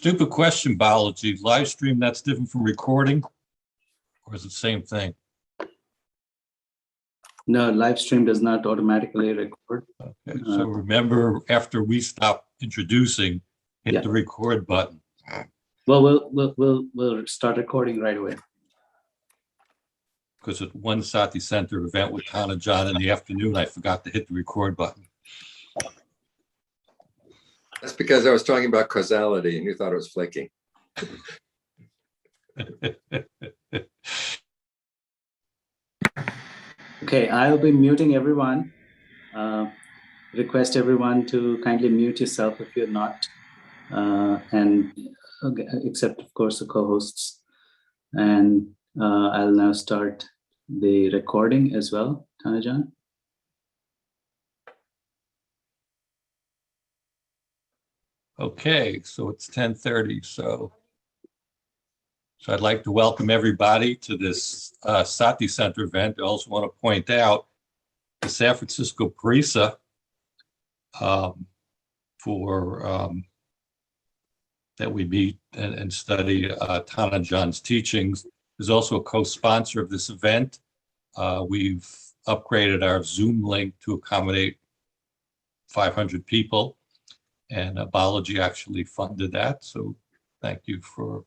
Stupid question, biology. Live stream, that's different from recording? Or is it the same thing? No, live stream does not automatically record. Okay, so remember, after we stop introducing, hit the record button. Well, we'll start recording right away. Because at one Sati Center event with Ajaan in the afternoon, I forgot to hit the record button. That's because I was talking about causality and you thought it was flaking. Okay, I'll be muting everyone. Request everyone to kindly mute yourself if you're not, and except of course the co-hosts. And I'll now start the recording as well, Ajaan. Okay, so it's 10:30. So I'd like to welcome everybody to this Sati Center event. I also want to point out the San Francisco Parisā that we meet and study Ajaan's teachings is also a co-sponsor of this event. We've upgraded our Zoom link to accommodate 500 people, and Biology actually funded that. So thank you for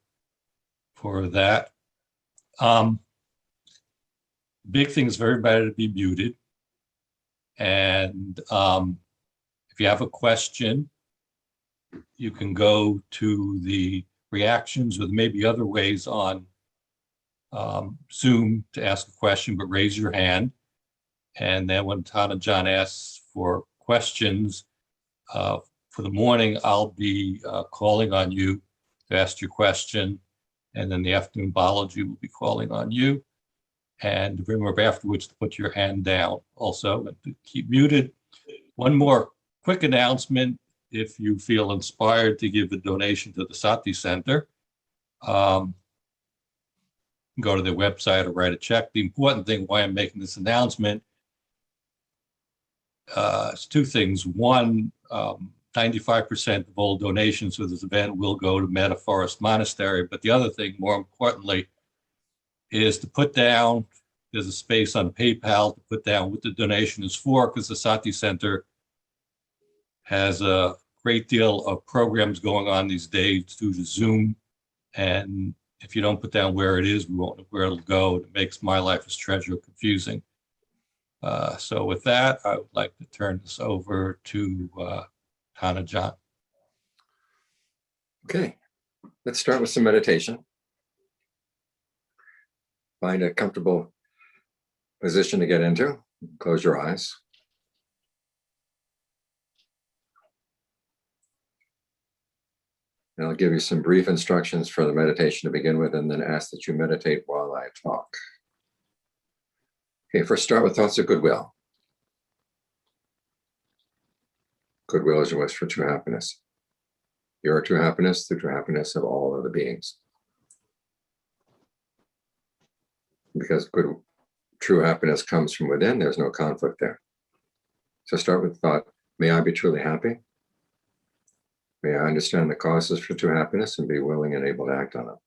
that. Big thing is for everybody to be muted. And if you have a question, you can go to the reactions or maybe other ways on Zoom to ask a question, but raise your hand. And then when Ajaan asks for questions for the morning, I'll be calling on you to ask your question. And then the afternoon biology will be calling on you. And remember afterwards to put your hand down also and to keep muted. One more quick announcement. If you feel inspired to give a donation to the Sati Center, go to their website or write a check. The important thing why I'm making this announcement is two things. One, 95% of all donations for this event will go to Meta Forest Monastery. But the other thing, more importantly, is to put down, there's a space on PayPal to put down what the donation is for, because the Sati Center has a great deal of programs going on these days through the Zoom. And if you don't put down where it is, we won't know where it'll go. It makes my life as treasurer confusing. So with that, I would like to turn this over to Ajaan. Okay, let's start with some meditation. Find a comfortable position to get into. Close your eyes. And I'll give you some brief instructions for the meditation to begin with, and then ask that you meditate while I talk. Okay, first start with thoughts of goodwill. Goodwill is your wish for true happiness. Your true happiness, the true happiness of all other beings. Because true happiness comes from within, there's no conflict there. So start with the thought, may I be truly happy? May I understand the causes for true happiness and be willing and able to act on them.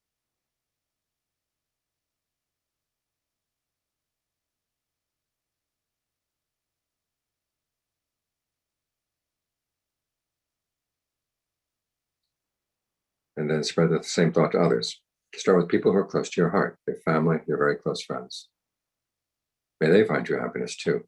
And then spread the same thought to others. Start with people who are close to your heart, your family, your very close friends. May they find true happiness too.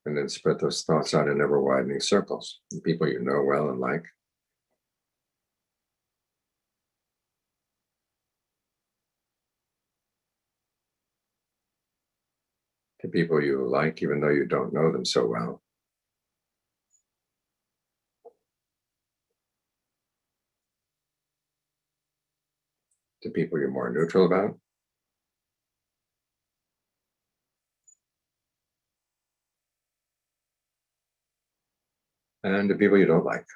And then spread those thoughts out in ever widening circles. The people you know well and like. To people you like, even though you don't know them so well. To people you're more neutral about. And to people you don't like.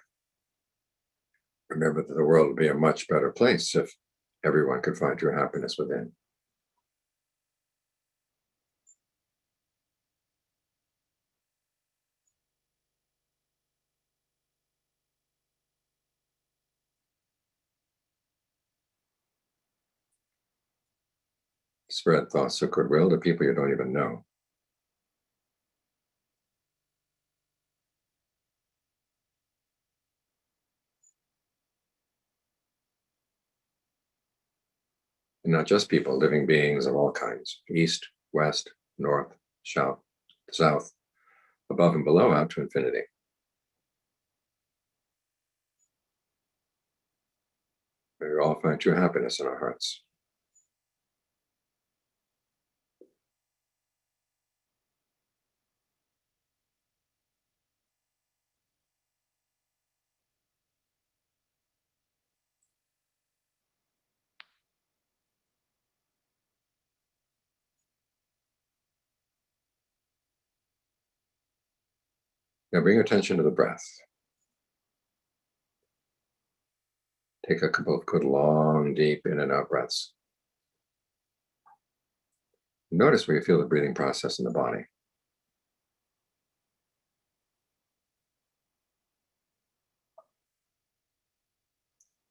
Remember that the world would be a much better place if everyone could find true happiness within. Spread thoughts of goodwill to people you don't even know. And not just people, living beings of all kinds, east, west, north, south, above and below, out to infinity. May we all find true happiness in our hearts. Now bring your attention to the breath. Take a couple of good, long, deep in and out breaths. Notice where you feel the breathing process in the body.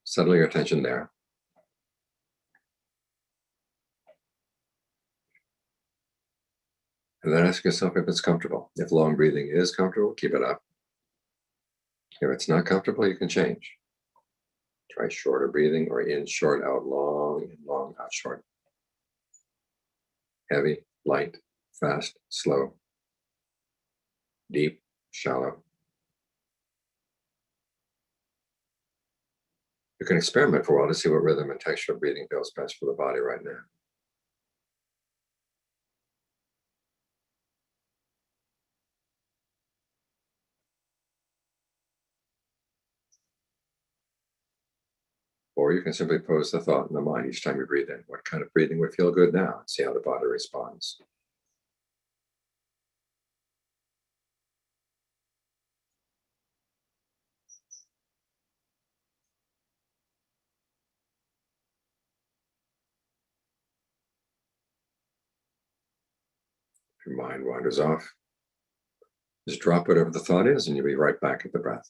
Settle your attention there. And then ask yourself if it's comfortable. If long breathing is comfortable, keep it up. If it's not comfortable, you can change. Try shorter breathing, or in short, out long, in long, out short. Heavy, light, fast, slow. Deep, shallow. You can experiment for a while to see what rhythm and texture of breathing feels best for the body right now. Or you can simply pose the thought in the mind each time you breathe in. What kind of breathing would feel good now? And see how the body responds. If your mind wanders off, just drop whatever the thought is and you'll be right back at the breath.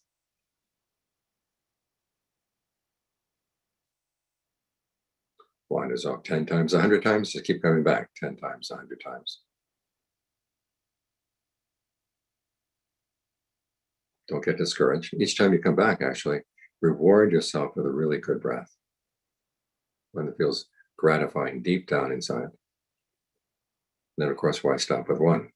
Wanders off 10 times, 100 times, just keep coming back 10 times, 100 times. Don't get discouraged. Each time you come back, actually, reward yourself with a really good breath. One that feels gratifying deep down inside. Then, of course, why stop with one?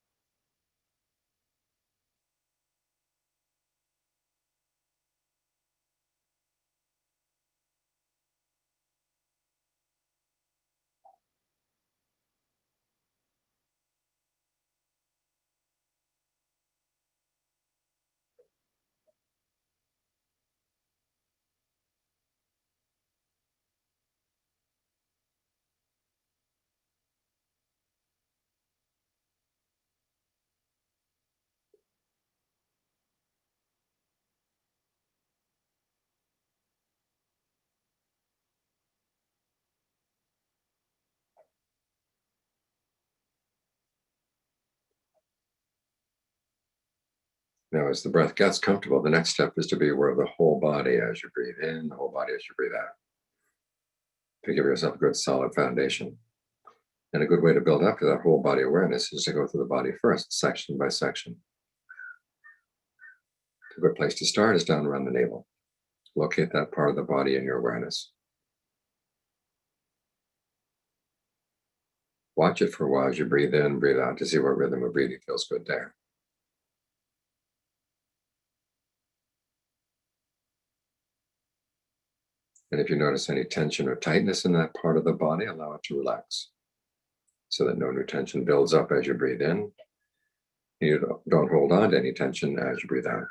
Now, as the breath gets comfortable, the next step is to be aware of the whole body as you breathe in, the whole body as you breathe out. To give yourself a good solid foundation. And a good way to build up to that whole body awareness is to go through the body first, section by section. A good place to start is down around the navel. Locate that part of the body in your awareness. Watch it for a while as you breathe in, breathe out to see what rhythm of breathing feels good there. And if you notice any tension or tightness in that part of the body, allow it to relax so that no new tension builds up as you breathe in. You don't hold on to any tension as you breathe out.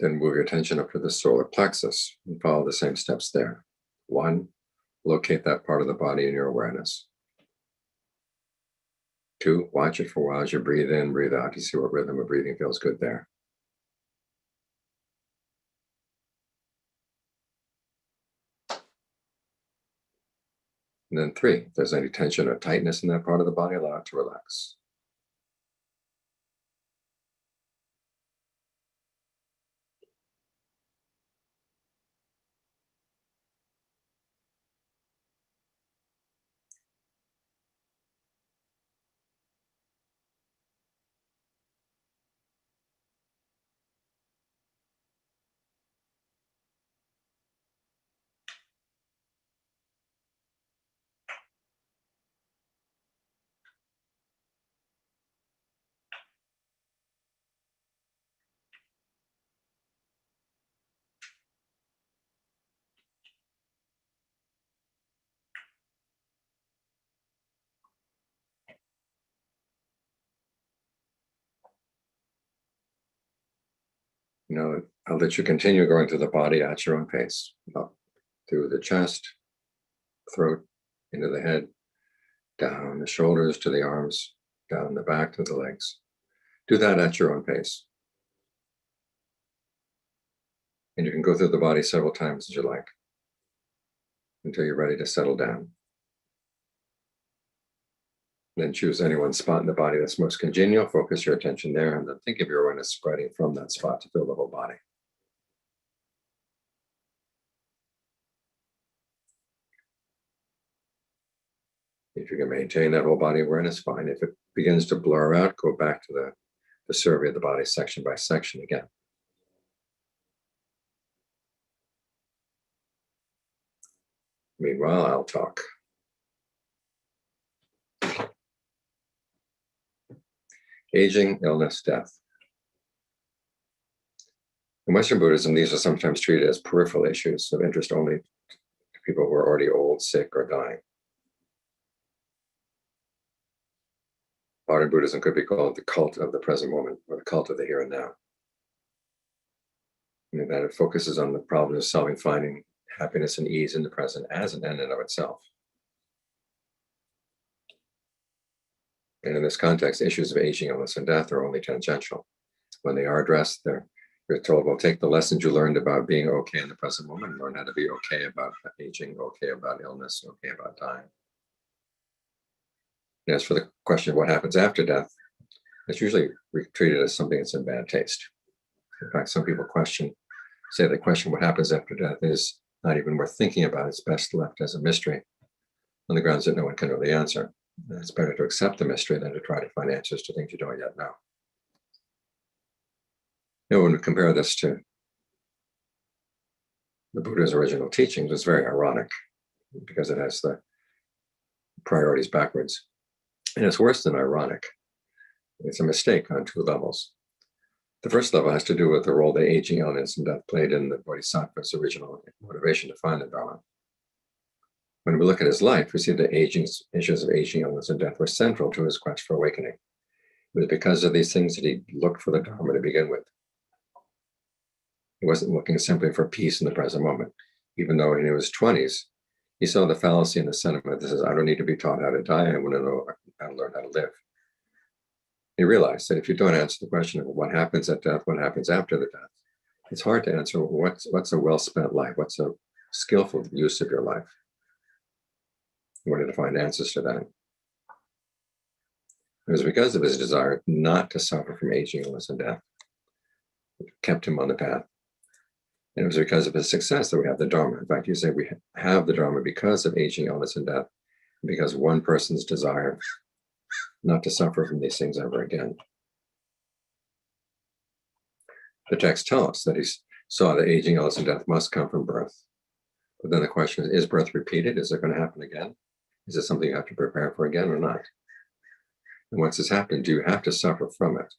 Then move your attention up to the solar plexus and follow the same steps there. 1, locate that part of the body in your awareness. 2, watch it for a while as you breathe in, breathe out to see what rhythm of breathing feels good there. And then 3, if there's any tension or tightness in that part of the body, allow it to relax. I'll let you continue going through the body at your own pace, up through the chest, throat, into the head, down the shoulders to the arms, down the back to the legs. Do that at your own pace. And you can go through the body several times as you like, until you're ready to settle down. Then choose any one spot in the body that's most congenial, focus your attention there, and then think of your awareness spreading from that spot to fill the whole body. If you can maintain that whole body awareness, fine. If it begins to blur out, go back to the survey of the body section by section again. Meanwhile, I'll talk. Aging, illness, death. In Western Buddhism, these are sometimes treated as peripheral issues of interest only to people who are already old, sick, or dying. Modern Buddhism could be called the cult of the present moment, or the cult of the here and now. And that it focuses on the problem of solving, finding happiness and ease in the present as an end in of itself. And in this context, issues of aging, illness, and death are only tangential. When they are addressed, you're told, well, take the lessons you learned about being okay in the present moment and learn how to be okay about aging, okay about illness, okay about dying. And as for the question of what happens after death, it's usually treated as something that's in bad taste. In fact, some people say the question what happens after death is not even worth thinking about. It's best left as a mystery on the grounds that no one can know the answer. And it's better to accept the mystery than to try to find answers to things you don't yet know. When we compare this to the Buddha's original teachings, it's very ironic because it has the priorities backwards. And it's worse than ironic. It's a mistake on 2 levels. The first level has to do with the role that aging, illness, and death played in the Bodhisattva's original motivation to find the Dharma. When we look at his life, we see that issues of aging, illness, and death were central to his quest for awakening. It was because of these things that he looked for the Dharma to begin with. He wasn't looking simply for peace in the present moment. Even though in his 20s, he saw the fallacy in the sentiment that says, I don't need to be taught how to die, I want to know how to learn how to live. He realized that if you don't answer the question of what happens at death, what happens after the death, it's hard to answer what's a well-spent life, what's a skillful use of your life. He wanted to find answers to that. It was because of his desire not to suffer from aging, illness, and death that kept him on the path. And it was because of his success that we have the Dharma. In fact, you say we have the Dharma because of aging, illness, and death, because one person's desire not to suffer from these things ever again. The texts tell us that he saw that aging, illness, and death must come from birth. But then the question is birth repeated? Is it going to happen again? Is it something you have to prepare for again or not? And once it's happened, do you have to suffer from it?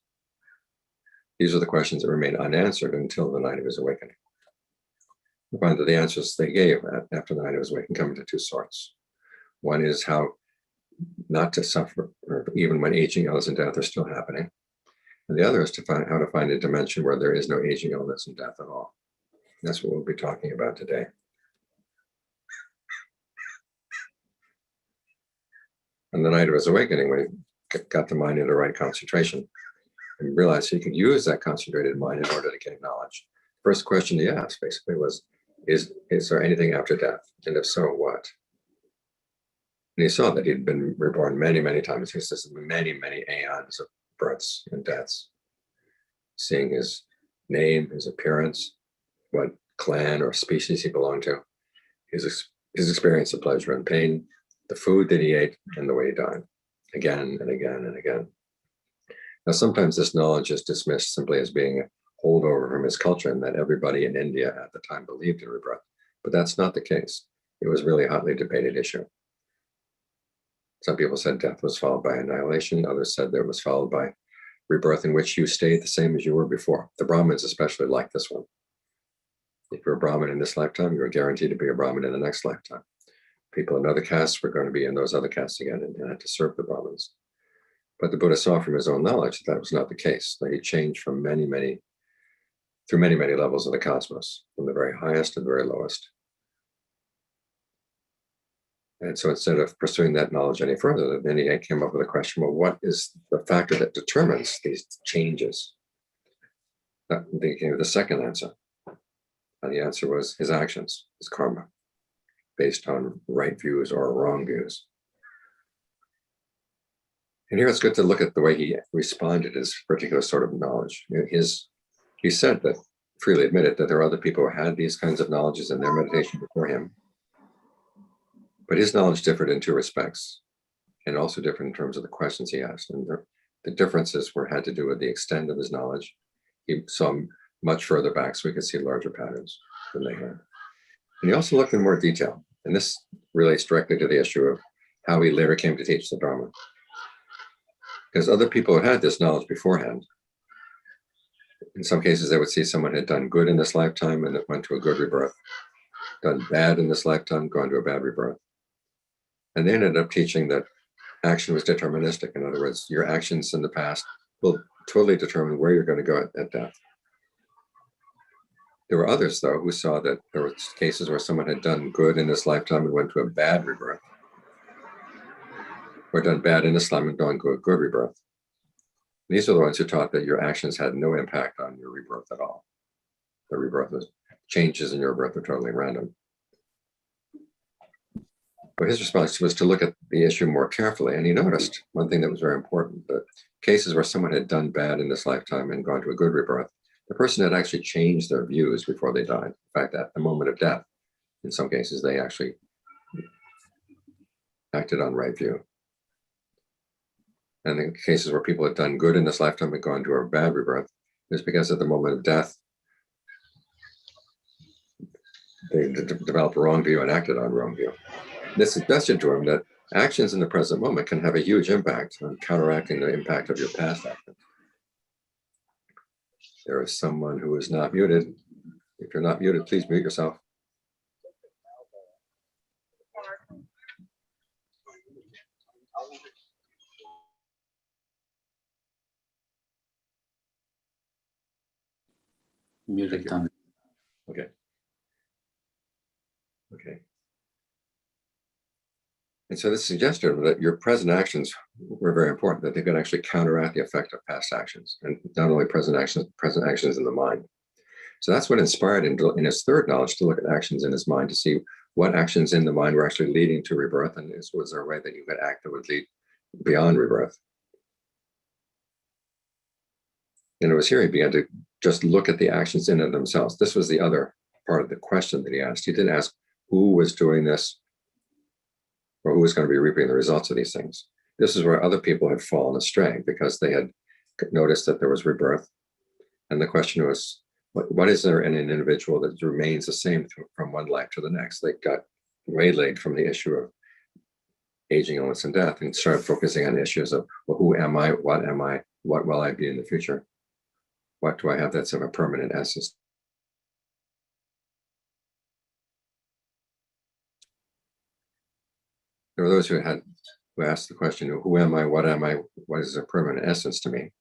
These are the questions that remain unanswered until the night of his awakening. We find that the answers they gave after the night of his awakening come into 2 sorts. One is how not to suffer, or even when aging, illness, and death are still happening. And the other is to find how to find a dimension where there is no aging, illness, and death at all. That's what we'll be talking about today. On the night of his awakening, when he got the mind into right concentration and realized he could use that concentrated mind in order to gain knowledge. First question he asked basically was, is there anything after death? And if so, what? And he saw that he'd been reborn many, many times. He says many, many aeons of births and deaths, seeing his name, his appearance, what clan or species he belonged to, his experience of pleasure and pain, the food that he ate, and the way he died, again and again and again. Now, sometimes this knowledge is dismissed simply as being a holdover from his culture and that everybody in India at the time believed in rebirth, but that's not the case. It was really a hotly debated issue. Some people said death was followed by annihilation. Others said that it was followed by rebirth in which you stayed the same as you were before. The Brahmins especially like this one. If you're a Brahmin in this lifetime, you're guaranteed to be a Brahmin in the next lifetime. People in other castes were going to be in those other castes again and had to serve the Brahmins. But the Buddha saw from his own knowledge that was not the case, that he changed from many, many levels of the cosmos, from the very highest to the very lowest. And so instead of pursuing that knowledge any further, then he came up with a question, well, what is the factor that determines these changes? They gave the second answer. And the answer was his actions, his karma, based on right views or wrong views. And here it's good to look at the way he responded to this particular sort of knowledge. He said that, freely admitted that there are other people who had these kinds of knowledges in their meditation before him. But his knowledge differed in two respects, and also different in terms of the questions he asked. And the differences had to do with the extent of his knowledge. He saw much further back, so we could see larger patterns than they had. And he also looked in more detail. And this relates directly to the issue of how he later came to teach the Dharma. Because other people had this knowledge beforehand. In some cases, they would see someone had done good in this lifetime and it went to a good rebirth, done bad in this lifetime, gone to a bad rebirth. And they ended up teaching that action was deterministic. In other words, your actions in the past will totally determine where you're going to go at death. There were others, though, who saw that there were cases where someone had done good in this lifetime and went to a bad rebirth, or done bad in this lifetime and gone to a good rebirth. These are the ones who taught that your actions had no impact on your rebirth at all. The rebirth changes in your birth are totally random. But his response was to look at the issue more carefully. And he noticed one thing that was very important, that cases where someone had done bad in this lifetime and gone to a good rebirth, the person had actually changed their views before they died. In fact, at the moment of death, in some cases, they actually acted on right view. And in cases where people had done good in this lifetime and gone to a bad rebirth, it was because at the moment of death, they developed a wrong view and acted on wrong view. This suggested to him that actions in the present moment can have a huge impact on counteracting the impact of your past actions. There is someone who is not muted. If you're not muted, please mute yourself. Muted down. Okay. Okay. And so this suggested that your present actions were very important, that they could actually counteract the effect of past actions, and not only present actions in the mind. So that's what inspired him in his third knowledge to look at actions in his mind to see what actions in the mind were actually leading to rebirth, and was there a way that you could act that would lead beyond rebirth. And it was here he began to just look at the actions in and of themselves. This was the other part of the question that he asked. He didn't ask who was doing this or who was going to be reaping the results of these things. This is where other people had fallen astray because they had noticed that there was rebirth. And the question was, what is there in an individual that remains the same from one life to the next? They got waylaid from the issue of aging, illness, and death and started focusing on issues of, well, who am I? What will I be in the future? What do I have that's of a permanent essence? There were those who asked the question, who am I? What is a permanent essence to me?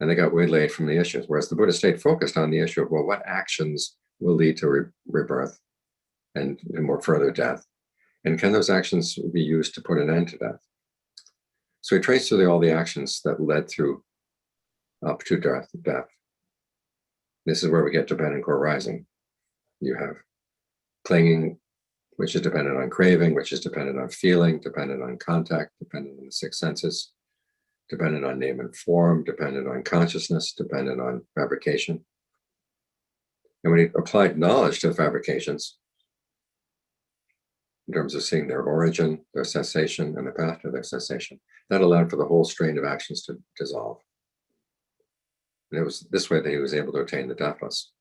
and they got waylaid from the issues. Whereas the Buddha stayed focused on the issue of, well, what actions will lead to rebirth and more further death? And can those actions be used to put an end to death? So he traced through all the actions that led through up to death. This is where we get dependent core rising. You have clinging, which is dependent on craving, which is dependent on feeling, dependent on contact, dependent on the six senses, dependent on name and form, dependent on consciousness, dependent on fabrication. And when he applied knowledge to the fabrications, in terms of seeing their origin, their cessation, and the path to their cessation, that allowed for the whole strain of actions to dissolve. And it was this way that he was able to attain the deathless.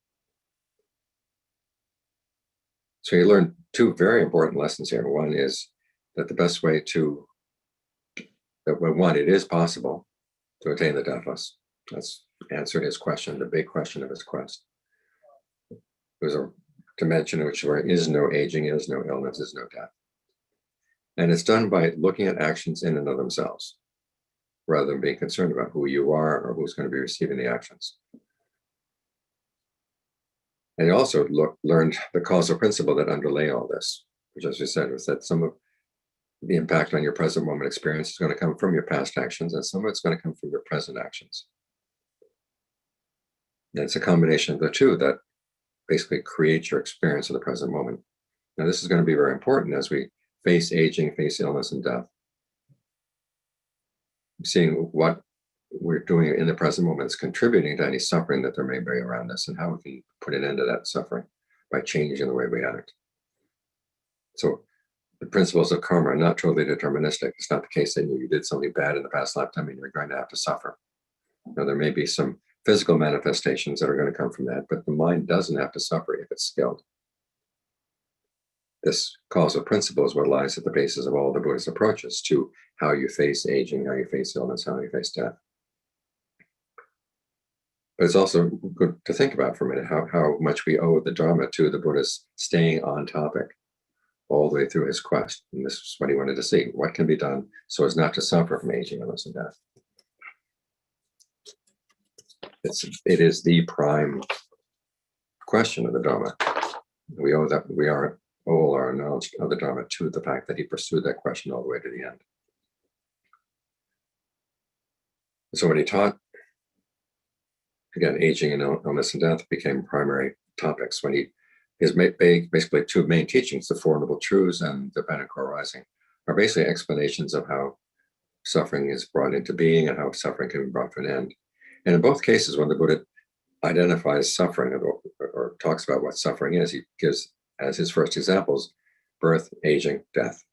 So he learned two very important lessons here. One is that the best way to, one, it is possible to attain the deathless. That's answered his question, the big question of his quest. It was a dimension in which there is no aging, is no illness, is no death. And it's done by looking at actions in and of themselves, rather than being concerned about who you are or who's going to be receiving the actions. And he also learned the causal principle that underlay all this, which, as we said, was that some of the impact on your present moment experience is going to come from your past actions, and some of it's going to come from your present actions. And it's a combination of the two that basically creates your experience of the present moment. Now, this is going to be very important as we face aging, face illness, and death. Seeing what we're doing in the present moment is contributing to any suffering that there may be around us, and how we can put an end to that suffering by changing the way we act. So the principles of karma are not totally deterministic. It's not the case that you did something bad in the past lifetime and you're going to have to suffer. Now, there may be some physical manifestations that are going to come from that, but the mind doesn't have to suffer if it's skilled. This causal principle is what lies at the basis of all the Buddhist approaches to how you face aging, how you face illness, how you face death. But it's also good to think about for a minute how much we owe the Dharma to the Buddha's staying on topic all the way through his quest. And this is what he wanted to see. What can be done so as not to suffer from aging, illness, and death? It is the prime question of the Dharma. We owe that, we owe all our knowledge of the Dharma to the fact that he pursued that question all the way to the end. So when he taught, again, aging and illness and death became primary topics. When his basically two main teachings, the Four Noble Truths and the Dependent Core Rising, are basically explanations of how suffering is brought into being and how suffering can be brought to an end. And in both cases, when the Buddha identifies suffering or talks about what suffering is, he gives as his first examples birth, aging, death.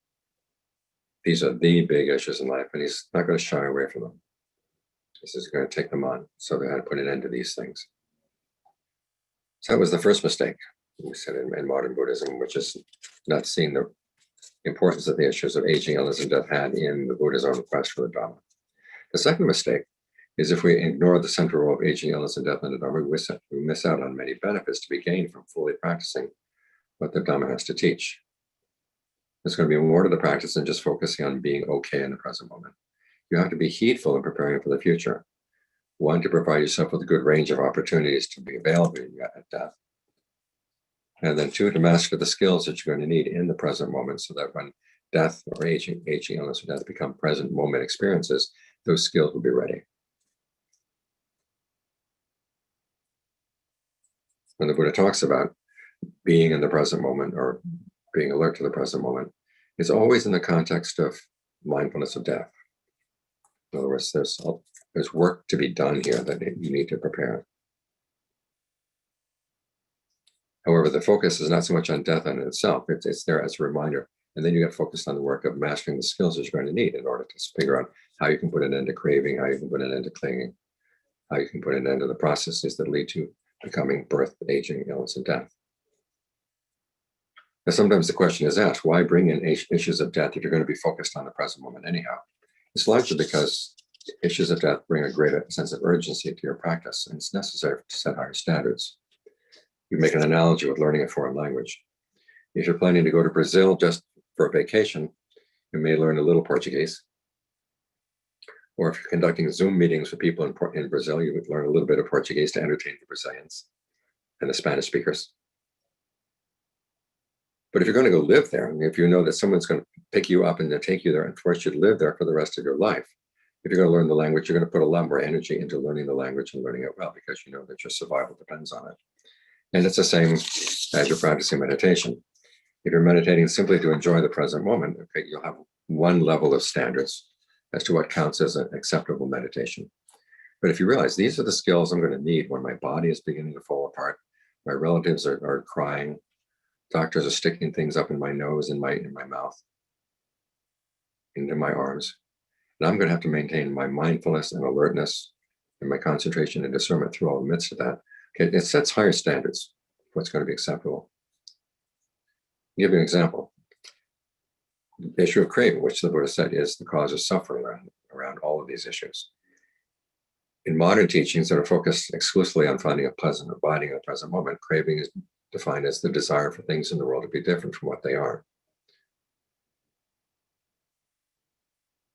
These are the big issues in life, and he's not going to shy away from them. This is going to take them on. So they had to put an end to these things. So that was the first mistake we said in modern Buddhism, which is not seeing the importance that the issues of aging, illness, and death had in the Buddha's own quest for the Dharma. The second mistake is if we ignore the central role of aging, illness, and death in the Dharma, we miss out on many benefits to be gained from fully practicing what the Dharma has to teach. There's going to be more to the practice than just focusing on being okay in the present moment. You have to be heedful in preparing for the future. One, to provide yourself with a good range of opportunities to be available at death. And then two, to master the skills that you're going to need in the present moment so that when death or aging, illness, or death become present moment experiences, those skills will be ready. When the Buddha talks about being in the present moment or being alert to the present moment, it's always in the context of mindfulness of death. In other words, there's work to be done here that you need to prepare. However, the focus is not so much on death in itself. It's there as a reminder. And then you get focused on the work of mastering the skills that you're going to need in order to figure out how you can put an end to craving, how you can put an end to clinging, how you can put an end to the processes that lead to becoming birth, aging, illness, and death. Now, sometimes the question is asked, why bring in issues of death if you're going to be focused on the present moment anyhow? It's largely because issues of death bring a greater sense of urgency to your practice, and it's necessary to set higher standards. You make an analogy with learning a foreign language. If you're planning to go to Brazil just for a vacation, you may learn a little Portuguese. Or if you're conducting Zoom meetings with people in Brazil, you would learn a little bit of Portuguese to entertain the Brazilians and the Spanish speakers. But if you're going to go live there, and if you know that someone's going to pick you up and then take you there and force you to live there for the rest of your life, if you're going to learn the language, you're going to put a lot more energy into learning the language and learning it well, because you know that your survival depends on it. And it's the same as you're practicing meditation. If you're meditating simply to enjoy the present moment, okay, you'll have one level of standards as to what counts as an acceptable meditation. But if you realize these are the skills I'm going to need when my body is beginning to fall apart, my relatives are crying, doctors are sticking things up in my nose, in my mouth, into my arms, and I'm going to have to maintain my mindfulness and alertness and my concentration and discernment through all the midst of that. Okay, it sets higher standards for what's going to be acceptable. I'll give you an example. The issue of craving, which the Buddha said is the cause of suffering around all of these issues. In modern teachings that are focused exclusively on finding a pleasant abiding in the present moment, craving is defined as the desire for things in the world to be different from what they are.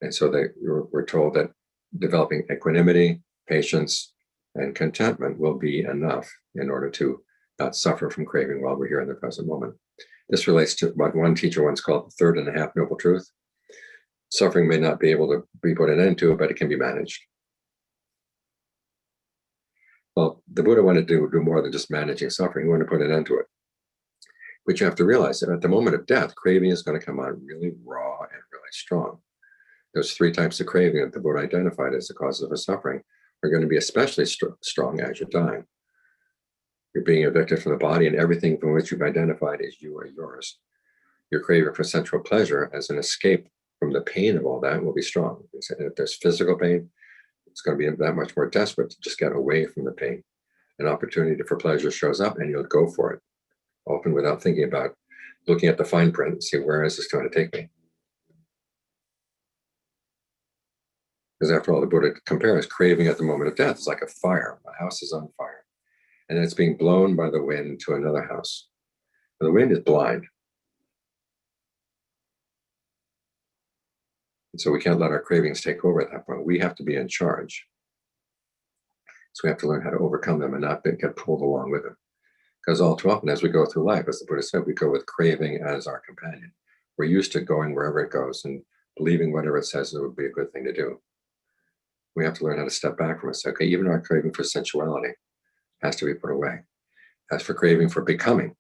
And so we're told that developing equanimity, patience, and contentment will be enough in order to not suffer from craving while we're here in the present moment. This relates to what one teacher once called the third and a half noble truth. Suffering may not be able to be put an end to, but it can be managed. Well, the Buddha wanted to do more than just managing suffering. He wanted to put an end to it. But you have to realize that at the moment of death, craving is going to come out really raw and really strong. Those three types of craving that the Buddha identified as the causes of suffering are going to be especially strong as you're dying. You're being evicted from the body, and everything from which you've identified as you or yours. Your craving for sensual pleasure as an escape from the pain of all that will be strong. If there's physical pain, it's going to be that much more desperate to just get away from the pain. An opportunity for pleasure shows up and you'll go for it, often without thinking about looking at the fine print and see where is this going to take me. Because after all, the Buddha compares craving at the moment of death. It's like a fire. A house is on fire, and it's being blown by the wind to another house. And the wind is blind. And so we can't let our cravings take over at that point. We have to be in charge. So we have to learn how to overcome them and not get pulled along with them. Because all too often as we go through life, as the Buddha said, we go with craving as our companion. We're used to going wherever it goes and believing whatever it says it would be a good thing to do. We have to learn how to step back from it. So, okay, even our craving for sensuality has to be put away. As for craving for becoming,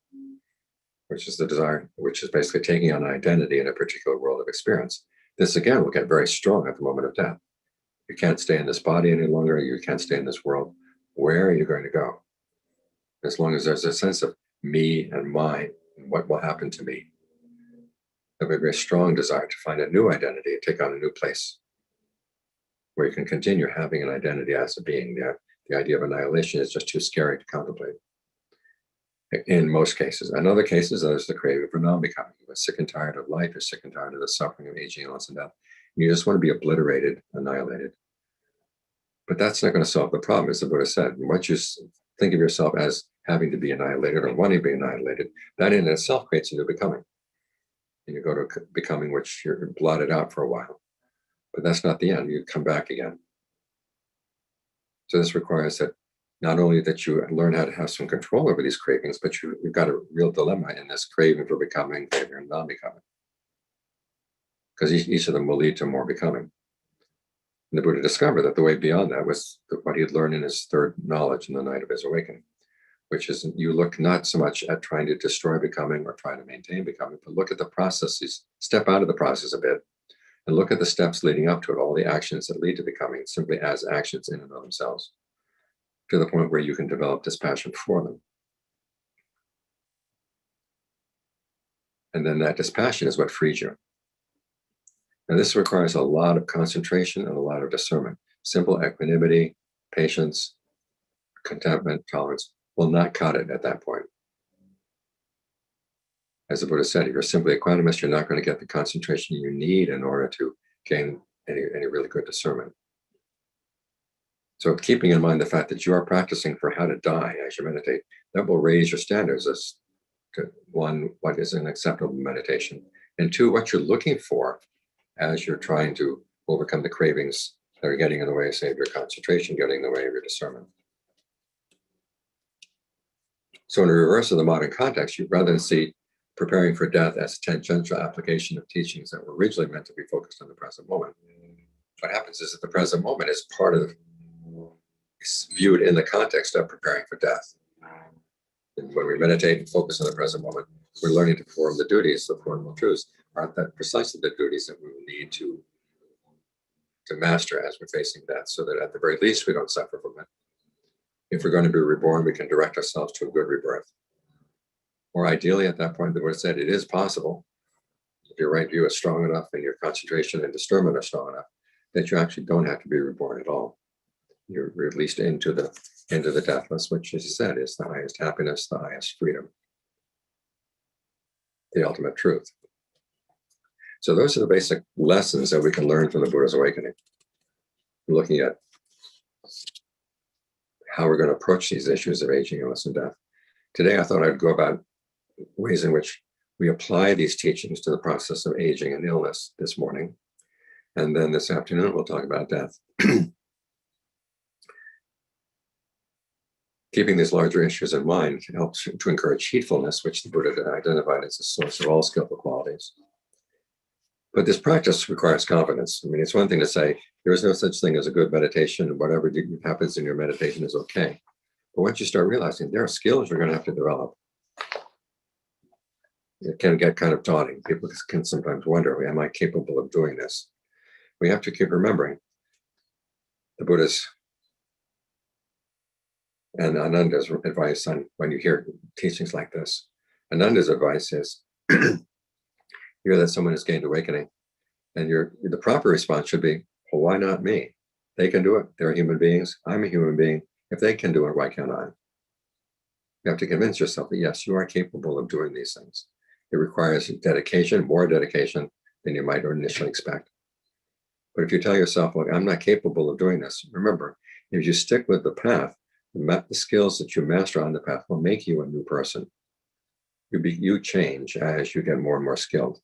which is the desire, which is basically taking on an identity in a particular world of experience, this again will get very strong at the moment of death. You can't stay in this body any longer. You can't stay in this world. Where are you going to go? As long as there's a sense of me and mine and what will happen to me, there'll be a very strong desire to find a new identity and take on a new place where you can continue having an identity as a being. The idea of annihilation is just too scary to contemplate in most cases. In other cases, there's the craving for non-becoming. You're sick and tired of life. You're sick and tired of the suffering of aging, illness, and death. And you just want to be obliterated, annihilated. But that's not going to solve the problem, as the Buddha said. Once you think of yourself as having to be annihilated or wanting to be annihilated, that in itself creates a new becoming. And you go to becoming which you're blotted out for a while. But that's not the end. You come back again. So this requires that not only that you learn how to have some control over these cravings, but you've got a real dilemma in this craving for becoming, craving for non-becoming. Because each of them will lead to more becoming. And the Buddha discovered that the way beyond that was what he had learned in his third knowledge in the night of his awakening, which is you look not so much at trying to destroy becoming or try to maintain becoming, but look at the processes, step out of the process a bit, and look at the steps leading up to it, all the actions that lead to becoming, simply as actions in and of themselves, to the point where you can develop dispassion for them. And then that dispassion is what frees you. And this requires a lot of concentration and a lot of discernment. Simple equanimity, patience, contentment, tolerance will not cut it at that point. As the Buddha said, if you're simply equanimous, you're not going to get the concentration you need in order to gain any really good discernment. So keeping in mind the fact that you are practicing for how to die as you meditate, that will raise your standards as to one, what is an acceptable meditation, and two, what you're looking for as you're trying to overcome the cravings that are getting in the way, say, of your concentration, getting in the way of your discernment. So in the reverse of the modern context, you rather than see preparing for death as a tangential application of teachings that were originally meant to be focused on the present moment. What happens is that the present moment is part of, is viewed in the context of preparing for death. And when we meditate and focus on the present moment, we're learning to perform the duties, the Four Truths. Aren't that precisely the duties that we will need to master as we're facing death, so that at the very least we don't suffer from it. If we're going to be reborn, we can direct ourselves to a good rebirth. Or ideally, at that point, the Buddha said it is possible, if your right view is strong enough and your concentration and discernment are strong enough, that you actually don't have to be reborn at all. You're released into the deathless, which, as you said, is the highest happiness, the highest freedom, the ultimate truth. So those are the basic lessons that we can learn from the Buddha's awakening. We're looking at how we're going to approach these issues of aging, illness, and death. Today, I thought I'd go about ways in which we apply these teachings to the process of aging and illness this morning. And then this afternoon, we'll talk about death. Keeping these larger issues in mind helps to encourage heedfulness, which the Buddha identified as the source of all skillful qualities. But this practice requires confidence. I mean, it's one thing to say, there is no such thing as a good meditation, and whatever happens in your meditation is okay. But once you start realizing there are skills you're going to have to develop, it can get kind of daunting. People can sometimes wonder, am I capable of doing this? We have to keep remembering the Buddha's and Ananda's advice on when you hear teachings like this. Ananda's advice is, hear that someone has gained awakening, and the proper response should be, well, why not me? They can do it. They're human beings. I'm a human being. If they can do it, why can't I? You have to convince yourself that, yes, you are capable of doing these things. It requires dedication, more dedication than you might initially expect. But if you tell yourself, look, I'm not capable of doing this, remember, if you stick with the path, the skills that you master on the path will make you a new person. You change as you get more and more skilled.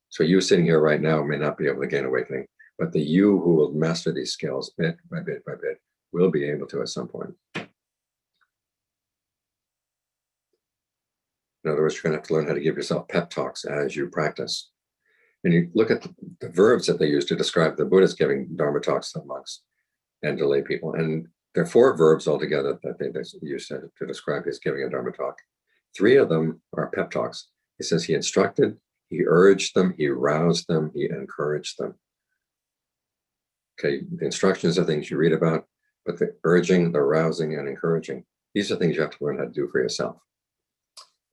So you sitting here right now may not be able to gain awakening, but the you who will master these skills bit by bit by bit will be able to at some point. In other words, you're going to have to learn how to give yourself pep talks as you practice. And you look at the verbs that they use to describe the Buddha's giving Dharma talks to monks and to lay people. And there are 4 verbs altogether that they use to describe his giving a Dharma talk. 3 of them are pep talks. He says he instructed, he urged them, he roused them, he encouraged them. Okay, the instructions are things you read about, but the urging, the rousing, and encouraging, these are things you have to learn how to do for yourself.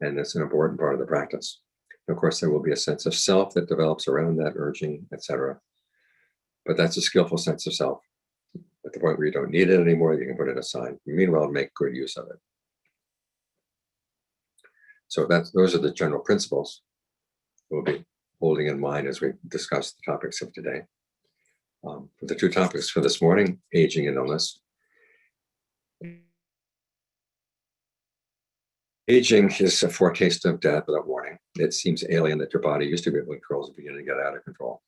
And it's an important part of the practice. And of course, there will be a sense of self that develops around that urging, etc. But that's a skillful sense of self. At the point where you don't need it anymore, you can put it aside. Meanwhile, make good use of it. So those are the general principles we'll be holding in mind as we discuss the topics of today. For the 2 topics for this morning, aging and illness. Aging is a foretaste of death without warning. It seems alien that your body used to be able to control is beginning to get out of control.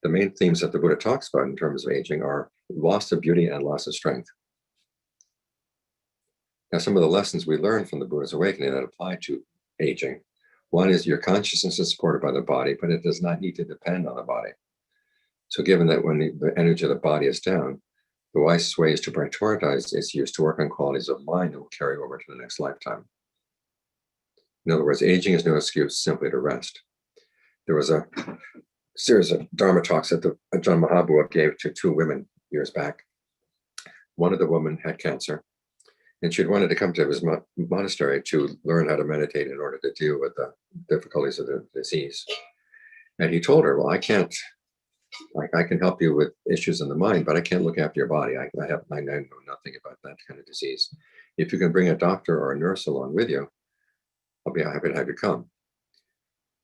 The main themes that the Buddha talks about in terms of aging are loss of beauty and loss of strength. Now, some of the lessons we learned from the Buddha's awakening that apply to aging. One is your consciousness is supported by the body, but it does not need to depend on the body. So given that when the energy of the body is down, the wisest way is to prioritize its use to work on qualities of mind that will carry over to the next lifetime. In other words, aging is no excuse simply to rest. There was a series of Dharma talks that Ajaan Mahabua gave to 2 women years back. One of the women had cancer, and she'd wanted to come to his monastery to learn how to meditate in order to deal with the difficulties of the disease. And he told her, well, I can help you with issues in the mind, but I can't look after your body. I know nothing about that kind of disease. If you can bring a doctor or a nurse along with you, I'll be happy to have you come.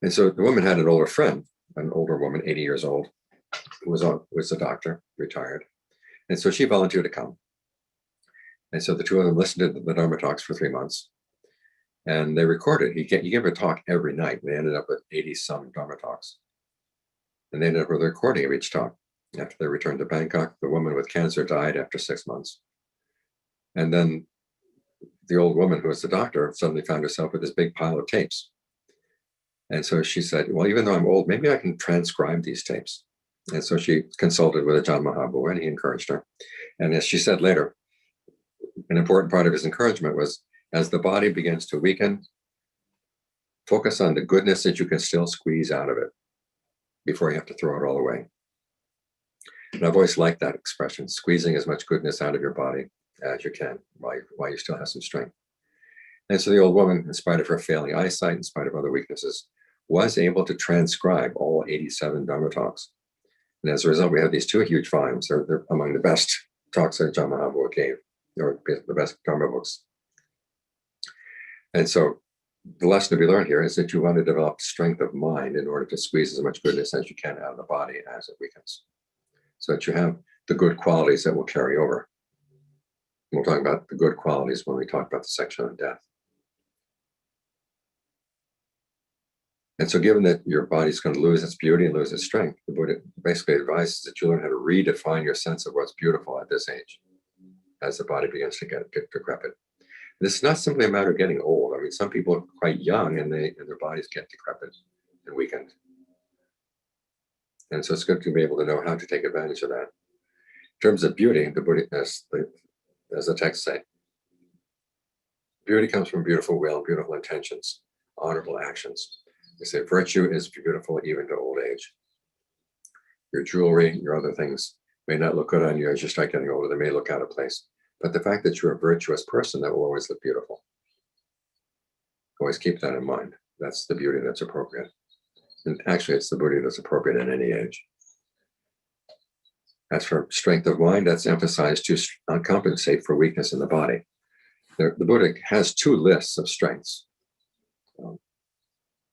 And so the woman had an older friend, an older woman, 80 years old, who was a doctor, retired. And so she volunteered to come. And so the 2 of them listened to the Dharma talks for 3 months. And they recorded. He gave a talk every night. They ended up with 80-some Dharma talks. And they ended up with a recording of each talk. After they returned to Bangkok, the woman with cancer died after 6 months. And then the old woman who was the doctor suddenly found herself with this big pile of tapes. And so she said, well, even though I'm old, maybe I can transcribe these tapes. And so she consulted with Ajaan Mahabua, and he encouraged her. And as she said later, an important part of his encouragement was, as the body begins to weaken, focus on the goodness that you can still squeeze out of it before you have to throw it all away. And I've always liked that expression, squeezing as much goodness out of your body as you can while you still have some strength. And so the old woman, in spite of her failing eyesight, in spite of other weaknesses, was able to transcribe all 87 Dharma talks. And as a result, we have these 2 huge volumes. They're among the best talks that Ajaan Mahabua gave, or the best Dharma books. And so the lesson to be learned here is that you want to develop strength of mind in order to squeeze as much goodness as you can out of the body as it weakens, so that you have the good qualities that will carry over. We'll talk about the good qualities when we talk about the section on death. And so given that your body's going to lose its beauty and lose its strength, the Buddha basically advises that you learn how to redefine your sense of what's beautiful at this age, as the body begins to get decrepit. This is not simply a matter of getting old. I mean, some people are quite young and their bodies get decrepit and weakened. And so it's good to be able to know how to take advantage of that. In terms of beauty, the Buddha, as the text say, beauty comes from beautiful will, beautiful intentions, honorable actions. They say virtue is beautiful even to old age. Your jewelry, your other things may not look good on you as you start getting older. They may look out of place. But the fact that you're a virtuous person, that will always look beautiful. Always keep that in mind. That's the beauty that's appropriate. And actually, it's the beauty that's appropriate in any age. As for strength of mind, that's emphasized to compensate for weakness in the body. The Buddha has 2 lists of strengths,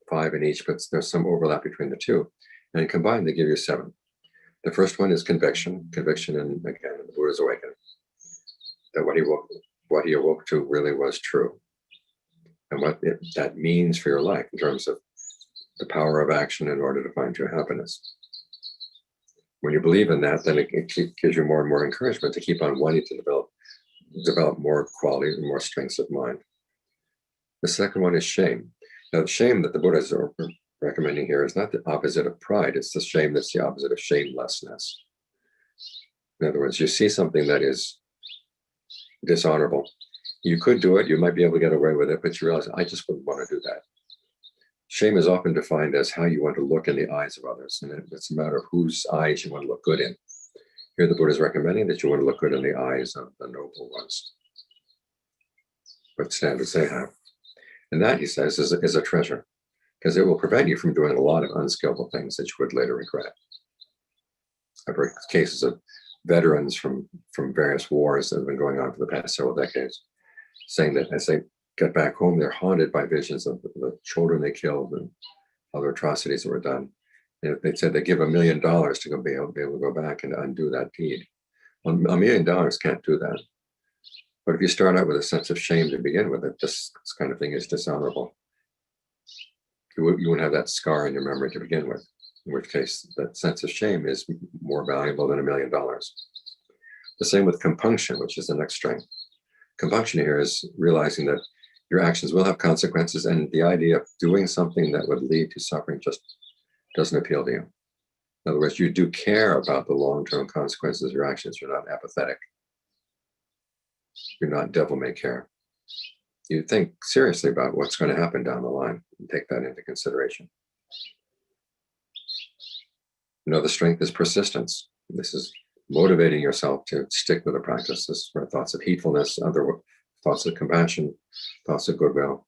5 in each, but there's some overlap between the 2. And combined, they give you 7. The first one is conviction in, again, in the Buddha's awakening, that what he awoke to really was true, and what that means for your life in terms of the power of action in order to find your happiness. When you believe in that, then it gives you more and more encouragement to keep on wanting to develop more qualities and more strengths of mind. The second one is shame. Now, the shame that the Buddha is recommending here is not the opposite of pride. It's the shame that's the opposite of shamelessness. In other words, you see something that is dishonorable. You could do it, you might be able to get away with it, but you realize, I just wouldn't want to do that. Shame is often defined as how you want to look in the eyes of others, and it's a matter of whose eyes you want to look good in. Here the Buddha is recommending that you want to look good in the eyes of the noble ones, what standards they have. And that, he says, is a treasure, because it will prevent you from doing a lot of unskillful things that you would later regret. I've heard cases of veterans from various wars that have been going on for the past several decades, saying that as they get back home, they're haunted by visions of the children they killed and other atrocities that were done. And they said they give $1 million to be able to go back and undo that deed. Well, $1 million can't do that. But if you start out with a sense of shame to begin with, that this kind of thing is dishonorable, you wouldn't have that scar in your memory to begin with, in which case that sense of shame is more valuable than $1 million. The same with compunction, which is the next strength. Compunction here is realizing that your actions will have consequences, and the idea of doing something that would lead to suffering just doesn't appeal to you. In other words, you do care about the long-term consequences of your actions. You're not apathetic. You're not devil-may-care. You think seriously about what's going to happen down the line and take that into consideration. Another strength is persistence. This is motivating yourself to stick with the practices for thoughts of heedfulness, other thoughts of compassion, thoughts of goodwill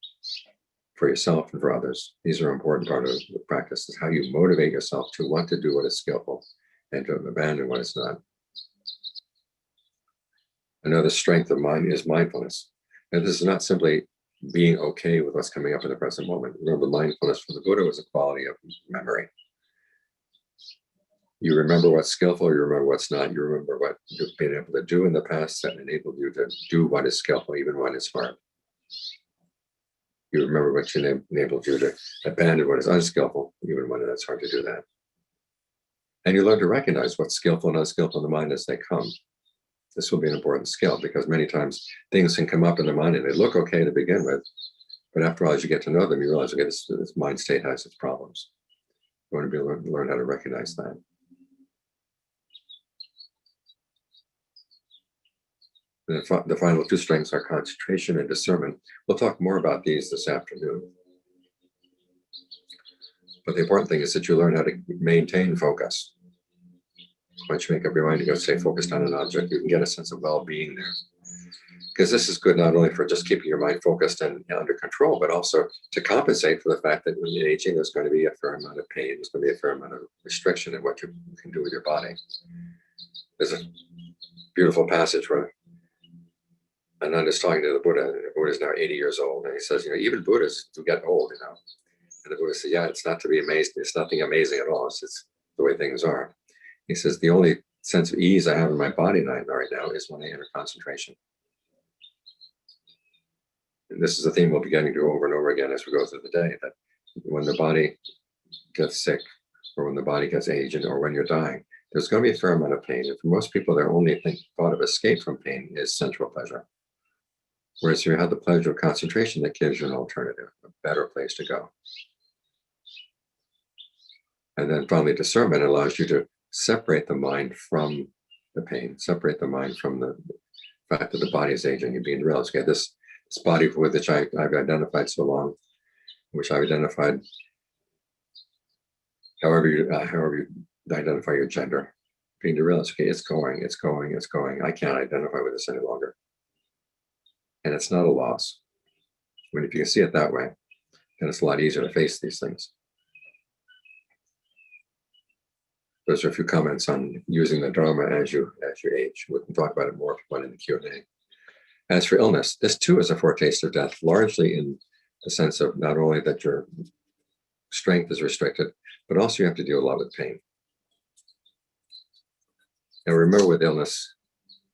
for yourself and for others. These are an important part of the practice, is how you motivate yourself to want to do what is skillful and to abandon what is not. Another strength of mind is mindfulness. And this is not simply being okay with what's coming up in the present moment. Remember, mindfulness for the Buddha was a quality of memory. You remember what's skillful, you remember what's not, you remember what you've been able to do in the past that enabled you to do what is skillful, even when it's hard. You remember what enabled you to abandon what is unskillful, even when it's hard to do that. And you learn to recognize what's skillful and unskillful in the mind as they come. This will be an important skill because many times things can come up in the mind and they look okay to begin with. But after all, as you get to know them, you realize, okay, this mind state has its problems. You want to be able to learn how to recognize that. The final two strengths are concentration and discernment. We'll talk more about these this afternoon. But the important thing is that you learn how to maintain focus. Once you make up your mind to go stay focused on an object, you can get a sense of well-being there. Because this is good not only for just keeping your mind focused and under control, but also to compensate for the fact that when you're aging, there's going to be a fair amount of pain. There's going to be a fair amount of restriction in what you can do with your body. There's a beautiful passage where Ananda is talking to the Buddha, and the Buddha is now 80 years old, and he says, even Buddhists do get old, And the Buddha says, yeah, it's not to be amazed. It's nothing amazing at all. It's the way things are. He says, the only sense of ease I have in my body right now is when I enter concentration. And this is a theme we'll be getting to over and over again as we go through the day, that when the body gets sick, or when the body gets aged, or when you're dying, there's going to be a fair amount of pain. And for most people, their only thought of escape from pain is sensual pleasure. Whereas you have the pleasure of concentration that gives you an alternative, a better place to go. And then finally, discernment allows you to separate the mind from the pain, separate the mind from the fact that the body is aging and being realized, okay, this body with which I've identified so long, which I've identified however you identify your gender, being to realize, okay, it's going. I can't identify with this any longer. And it's not a loss. When if you can see it that way, then it's a lot easier to face these things. Those are a few comments on using the Dharma as you age. We can talk about it more if you want in the Q&A. As for illness, this too is a foretaste of death, largely in the sense of not only that your strength is restricted, but also you have to deal a lot with pain. Now remember, with illness,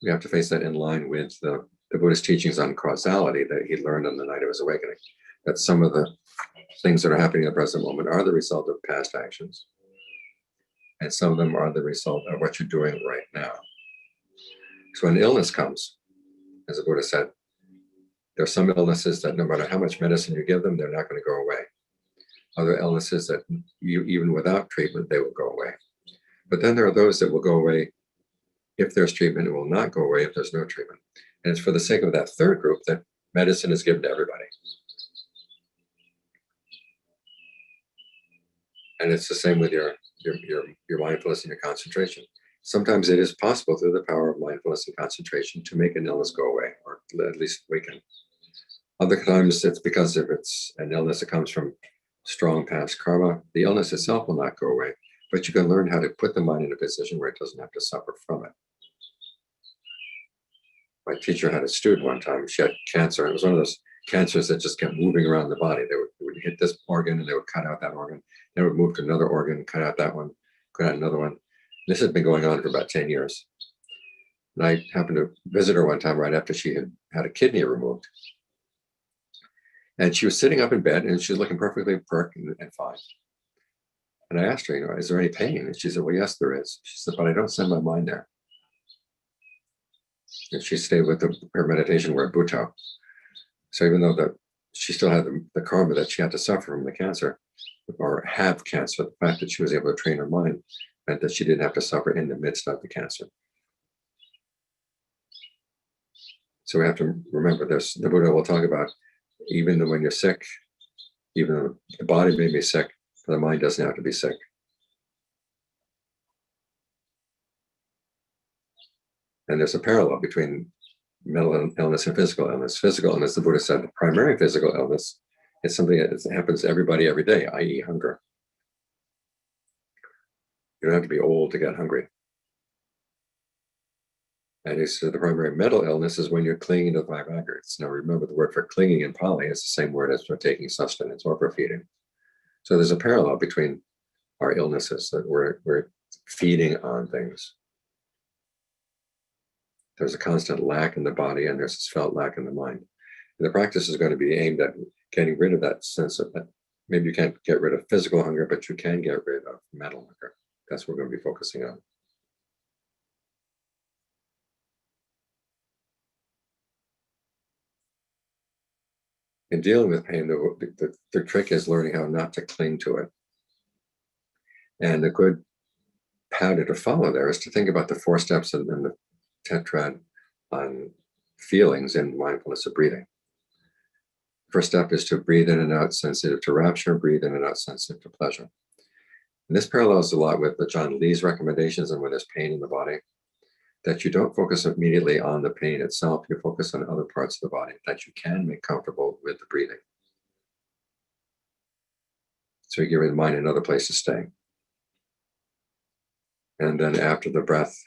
we have to face that in line with the Buddhist teachings on causality that he learned on the night of his awakening, that some of the things that are happening in the present moment are the result of past actions. And some of them are the result of what you're doing right now. So when illness comes, as the Buddha said, there are some illnesses that no matter how much medicine you give them, they're not going to go away. Other illnesses that even without treatment, they will go away. But then there are those that will go away if there's treatment. It will not go away if there's no treatment. And it's for the sake of that third group that medicine is given to everybody. And it's the same with your mindfulness and your concentration. Sometimes it is possible through the power of mindfulness and concentration to make an illness go away, or at least weaken. Other times it's because if it's an illness that comes from strong past karma, the illness itself will not go away, but you can learn how to put the mind in a position where it doesn't have to suffer from it. My teacher had a student one time, she had cancer, and it was one of those cancers that just kept moving around the body. They would hit this organ and they would cut out that organ. They would move to another organ, cut out that one, cut out another one. This had been going on for about 10 years. And I happened to visit her one time right after she had had a kidney removed. And she was sitting up in bed and she was looking perfectly perked and fine. And I asked her, is there any pain? And she said, well, yes, there is. She said, but I don't send my mind there. And she stayed with her meditation word, Bhutto. So even though she still had the karma that she had to suffer from the cancer, or have cancer, the fact that she was able to train her mind meant that she didn't have to suffer in the midst of the cancer. So we have to remember this. The Buddha will talk about, even when you're sick, even though the body may be sick, but the mind doesn't have to be sick. And there's a parallel between mental illness and physical illness. Physical illness, the Buddha said, the primary physical illness is something that happens to everybody every day, i.e. hunger. You don't have to be old to get hungry. And he said the primary mental illness is when you're clinging to the five aggregates. Now remember, the word for clinging in Pali is the same word as for taking sustenance or for feeding. So there's a parallel between our illnesses, that we're feeding on things. There's a constant lack in the body and there's this felt lack in the mind. And the practice is going to be aimed at getting rid of that sense of that. Maybe you can't get rid of physical hunger, but you can get rid of mental hunger. That's what we're going to be focusing on. In dealing with pain, the trick is learning how not to cling to it. And a good pattern to follow there is to think about the 4 steps and the tetrad on feelings in mindfulness of breathing. First step is to breathe in and out sensitive to rapture, breathe in and out sensitive to pleasure. And this parallels a lot with Ajaan Lee's recommendations and when there's pain in the body, that you don't focus immediately on the pain itself, you focus on other parts of the body that you can make comfortable with the breathing. So you give your mind another place to stay. And then after the breath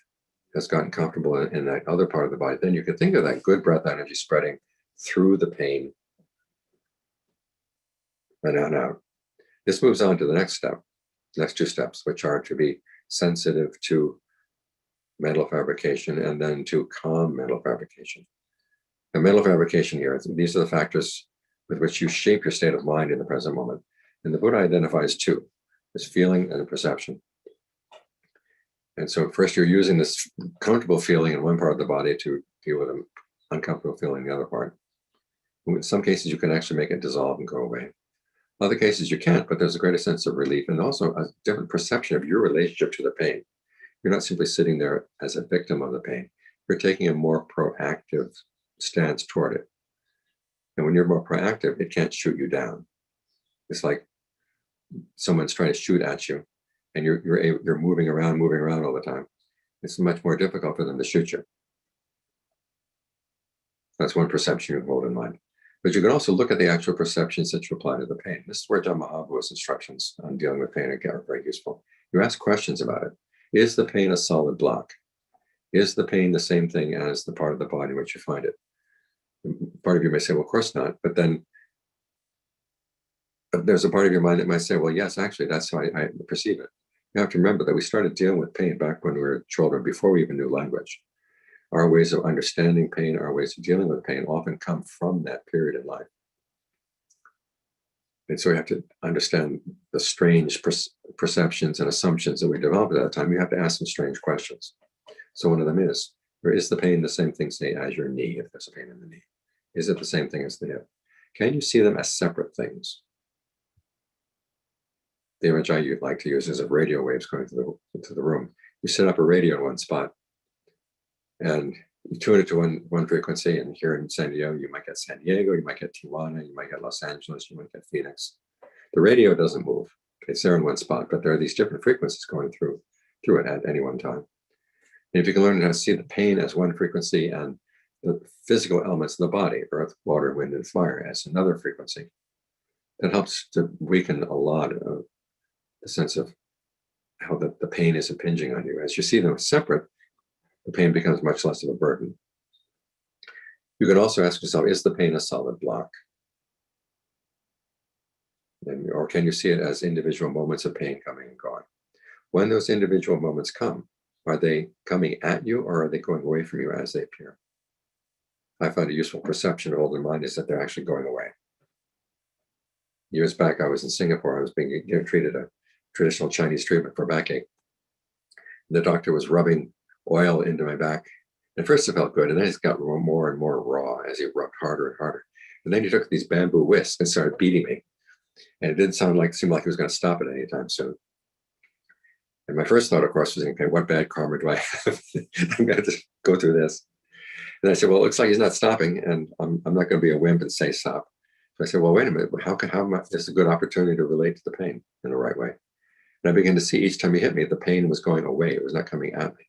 has gotten comfortable in that other part of the body, then you can think of that good breath energy spreading through the pain and out. This moves on to the next step, next 2 steps, which are to be sensitive to mental fabrication and then to calm mental fabrication. The mental fabrication here, these are the factors with which you shape your state of mind in the present moment. And the Buddha identifies 2, this feeling and perception. And so first you're using this comfortable feeling in one part of the body to deal with an uncomfortable feeling in the other part. In some cases, you can actually make it dissolve and go away. Other cases you can't, but there's a greater sense of relief and also a different perception of your relationship to the pain. You're not simply sitting there as a victim of the pain. You're taking a more proactive stance toward it. And when you're more proactive, it can't shoot you down. It's like someone's trying to shoot at you and you're moving around all the time. It's much more difficult for them to shoot you. That's one perception you hold in mind. But you can also look at the actual perceptions that you apply to the pain. This is where John Mahaprabhu's instructions on dealing with pain are very useful. You ask questions about it. Is the pain a solid block? Is the pain the same thing as the part of the body in which you find it? Part of you may say, well, of course not. But then there's a part of your mind that might say, well, yes, actually, that's how I perceive it. You have to remember that we started dealing with pain back when we were children, before we even knew language. Our ways of understanding pain, our ways of dealing with pain often come from that period in life. And so you have to understand the strange perceptions and assumptions that we developed at that time. You have to ask some strange questions. So one of them is the pain the same thing, say, as your knee, if there's a pain in the knee? Is it the same thing as the hip? Can you see them as separate things? The image I like to use is of radio waves going into the room. You set up a radio in one spot, and you tune it to one frequency, and here in San Diego, you might get San Diego, you might get Tijuana, you might get Los Angeles, you might get Phoenix. The radio doesn't move. It's there in one spot, but there are these different frequencies going through it at any one time. And if you can learn how to see the pain as one frequency and the physical elements of the body, earth, water, wind, and fire, as another frequency, that helps to weaken a lot of the sense of how the pain is impinging on you. As you see them separate, the pain becomes much less of a burden. You can also ask yourself, is the pain a solid block? Or can you see it as individual moments of pain coming and going? When those individual moments come, are they coming at you or are they going away from you as they appear? I find a useful perception to hold in mind is that they're actually going away. Years back, I was in Singapore. I was being treated a traditional Chinese treatment for backache. The doctor was rubbing oil into my back. At first it felt good, and then it got more and more raw as he rubbed harder and harder. And then he took these bamboo whisks and started beating me. And it didn't seem like he was going to stop it anytime soon. And my first thought, of course, was, okay, what bad karma do I have? I'm going to just go through this. And I said, well, it looks like he's not stopping, and I'm not going to be a wimp and say stop. So I said, well, wait a minute, how much this is a good opportunity to relate to the pain in the right way. And I began to see each time he hit me, the pain was going away. It was not coming at me.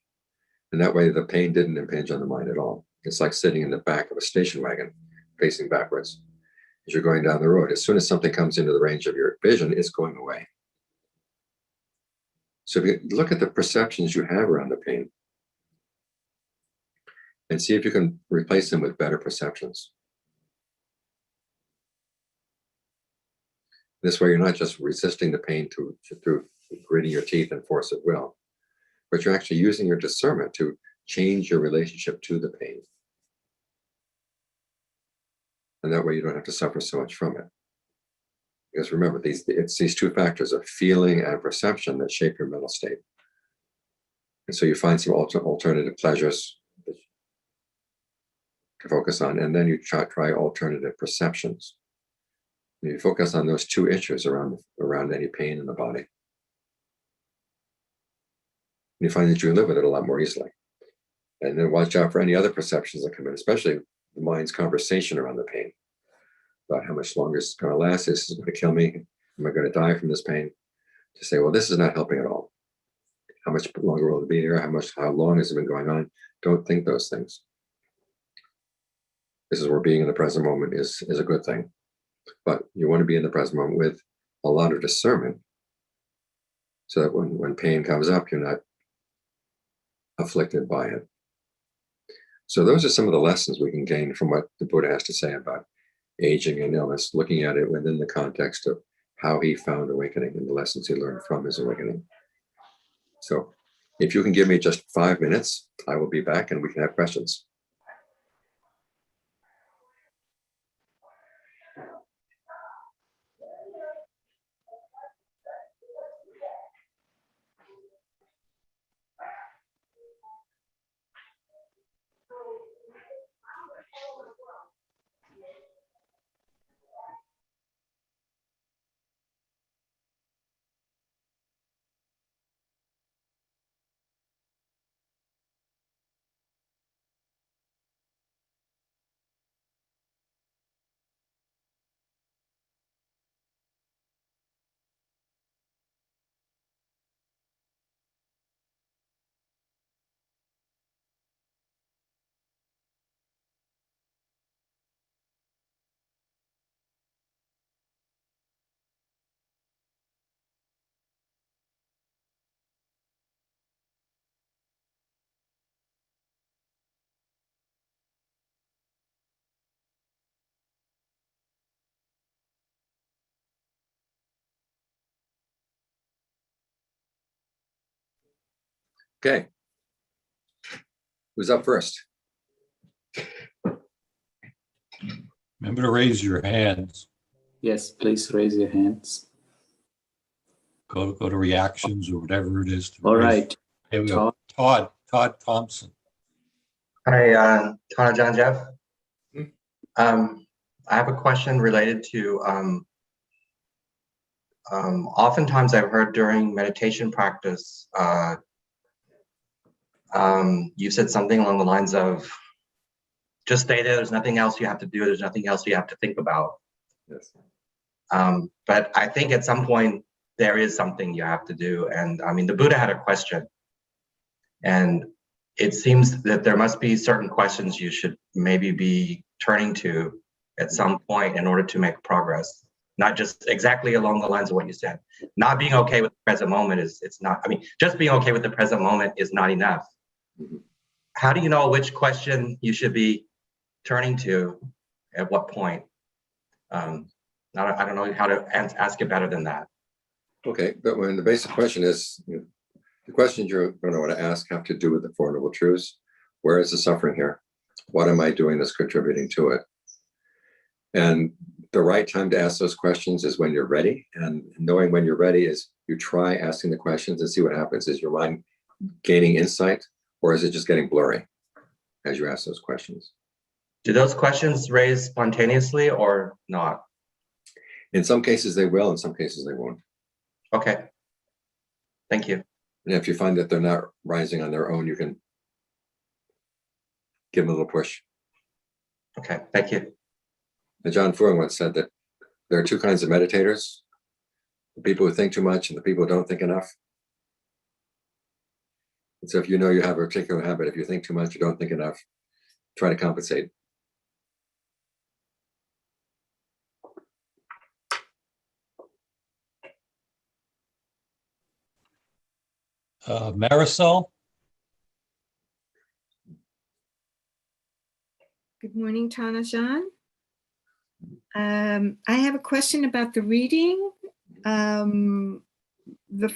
And that way the pain didn't impinge on the mind at all. It's like sitting in the back of a station wagon, facing backwards. As you're going down the road, as soon as something comes into the range of your vision, it's going away. So if you look at the perceptions you have around the pain and see if you can replace them with better perceptions. This way you're not just resisting the pain through gritting your teeth and force of will, but you're actually using your discernment to change your relationship to the pain. And that way you don't have to suffer so much from it. Because remember, it's these 2 factors of feeling and perception that shape your mental state. And so you find some alternative pleasures to focus on, and then you try alternative perceptions. And you focus on those two issues around any pain in the body. And you find that you live with it a lot more easily. And then watch out for any other perceptions that come in, especially the mind's conversation around the pain, about how much longer it's going to last. This is going to kill me. Am I going to die from this pain? To say, well, this is not helping at all. How much longer will it be here? How long has it been going on? Don't think those things. This is where being in the present moment is a good thing. But you want to be in the present moment with a lot of discernment, so that when pain comes up, you're not afflicted by it. So those are some of the lessons we can gain from what the Buddha has to say about aging and illness, looking at it within the context of how he found awakening and the lessons he learned from his awakening. So if you can give me just 5 minutes, I will be back and we can have questions. Okay. Who's up first? Remember to raise your hands. Yes, please raise your hands. Go to reactions or whatever it is. All right. Here we go. Todd Thompson. Hi, Todd, Ajaan, Geoff. I have a question related to, oftentimes I've heard during meditation practice, you said something along the lines of, just stay there, there's nothing else you have to do, there's nothing else you have to think about. Yes. But I think at some point there is something you have to do. And I mean, the Buddha had a question, and it seems that there must be certain questions you should maybe be turning to at some point in order to make progress. Not just exactly along the lines of what you said. Not being okay with the present moment it's not, I mean, just being okay with the present moment is not enough. Mm-hmm. How do you know which question you should be turning to at what point? I don't know how to ask it better than that. Okay, but when the basic question is, the questions you're going to want to ask have to do with the Four Noble Truths. Where is the suffering here? What am I doing that's contributing to it? And the right time to ask those questions is when you're ready. And knowing when you're ready is you try asking the questions and see what happens. Is your mind gaining insight, or is it just getting blurry as you ask those questions? Do those questions raise spontaneously or not? In some cases they will, in some cases they won't. Okay. Thank you. And if you find that they're not rising on their own, you can give them a little push. Okay, thank you. And John Fuang once said that there are two kinds of meditators: the people who think too much and the people who don't think enough. And so if you know you have a particular habit, if you think too much, you don't think enough, try to compensate. Marisol. Good morning, Ajaan. I have a question about the reading. The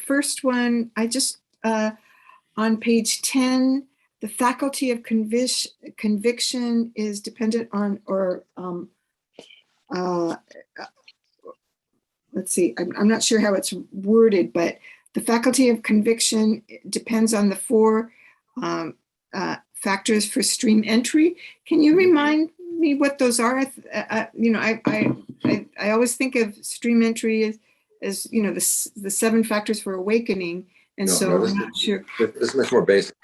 first one, I just, on page 10, the faculty of conviction is dependent on, or let's see, I'm not sure how it's worded, but the faculty of conviction depends on the 4 factors for stream entry. Can you remind me what those are? I always think of stream entry as the 7 factors for awakening, and so I'm not sure. This is much more basic.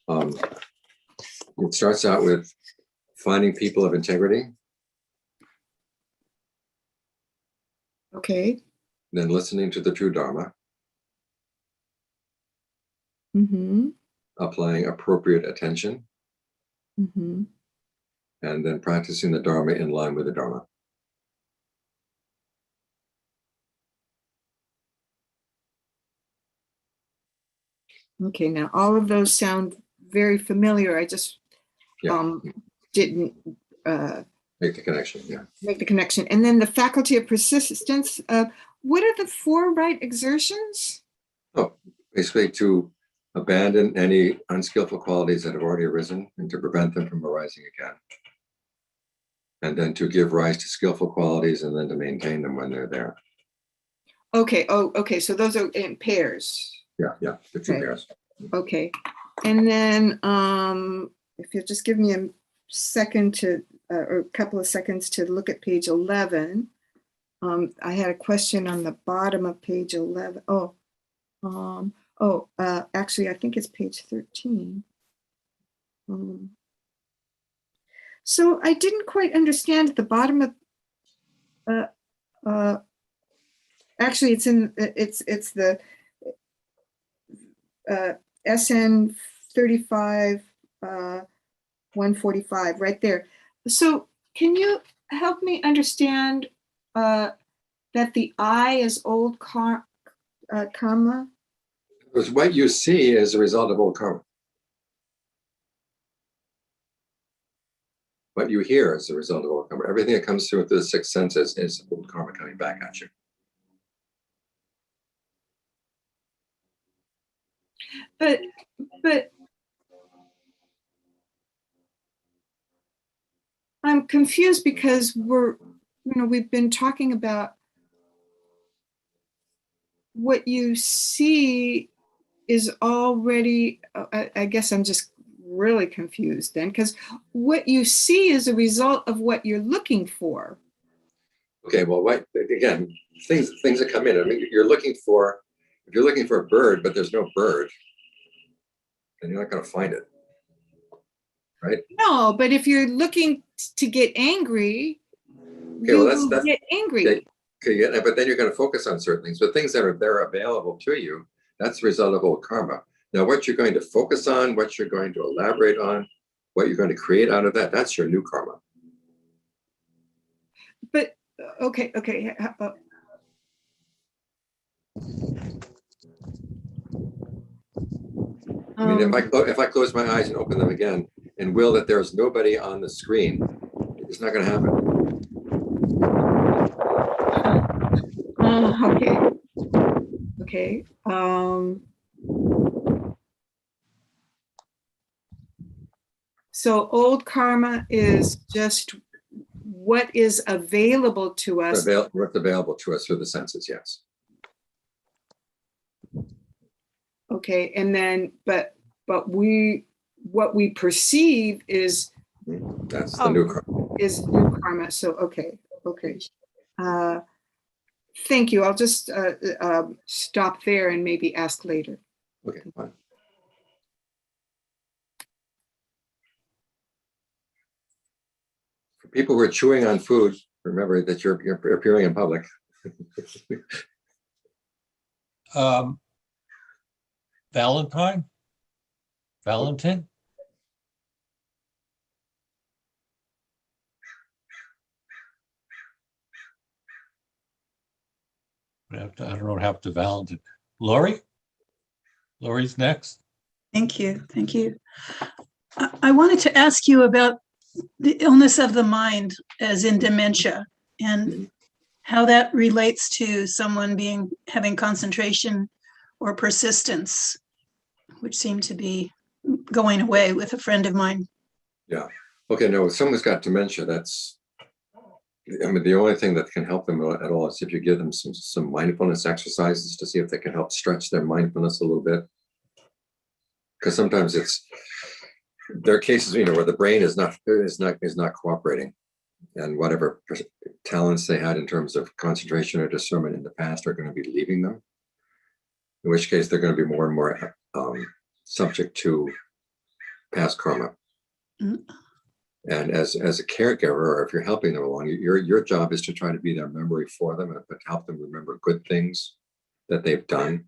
It starts out with finding people of integrity, Okay. then listening to the true Dharma, Mm-hmm. applying appropriate attention, Mm-hmm. and then practicing the Dharma in line with the Dharma. Okay, now all of those sound very familiar. I just didn't Make the connection, yeah. make the connection. And then the faculty of persistence. What are the 4 right exertions? Oh, basically to abandon any unskillful qualities that have already arisen and to prevent them from arising again. And then to give rise to skillful qualities and then to maintain them when they're there. Okay. Oh, okay. So those are in pairs. Yeah, the 2 Okay. pairs. Okay. And then if you'll just give me a second to, or a couple of seconds to look at page 11. I had a question on the bottom of page 11. Actually, I think it's page 13. So I didn't quite understand at the bottom of, actually it's the SN 35 145 right there. So can you help me understand that the I is old karma? Because what you see is a result of old karma. What you hear is the result of old karma. Everything that comes through the 6 senses is old karma coming back at you. But I'm confused because we've been talking about what you see is already, I guess I'm just really confused then, because what you see is a result of what you're looking for. Okay, well, again, things that come in. I mean, if you're looking for a bird, but there's no bird, then you're not going to find it, right? No, but if you're looking to get angry, Okay, well, you will get angry. Okay, yeah, but then you're going to focus on certain things. But things that are there available to you, that's the result of old karma. Now, what you're going to focus on, what you're going to elaborate on, what you're going to create out of that, that's your new karma. But okay. I mean, if I close my eyes and open them again and will that there's nobody on the screen, it's not going to happen. Okay. So old karma is just what is available to us. What's available to us through the senses, yes. Okay, and then but what we perceive is that's the new karma. Is new karma. So okay. Thank you. I'll just stop there and maybe ask later. Okay, fine. For people who are chewing on food, remember that you're appearing in public. Valentin? I don't have to Valentin. Lori's next. Thank you. I wanted to ask you about the illness of the mind as in dementia and how that relates to someone having concentration or persistence, which seemed to be going away with a friend of mine. Yeah. Okay, no, if someone's got dementia, that's I mean, the only thing that can help them at all is if you give them some mindfulness exercises to see if they can help stretch their mindfulness a little bit. Because sometimes there are cases, where the brain is not cooperating, and whatever talents they had in terms of concentration or discernment in the past are going to be leaving them. In which case, they're going to be more and more subject to past karma. Mm-hmm. And as a caregiver, or if you're helping them along, your job is to try to be their memory for them, but help them remember good things that they've done.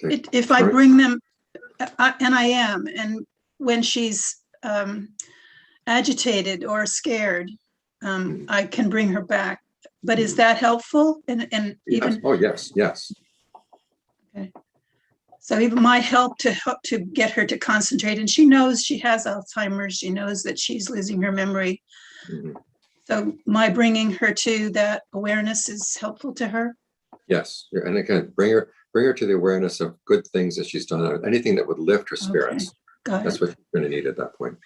If I bring them, and I am, and when she's agitated or scared, I can bring her back. But is that helpful? And even yes. Oh yes. Okay. So even my help to get her to concentrate, and she knows she has Alzheimer's. She knows that she's losing her memory. Mm-hmm. So my bringing her to that awareness is helpful to her. Yes, and again, bring her to the awareness of good things that she's done, anything that would lift her spirits. Okay. That's what you're going to need at that point.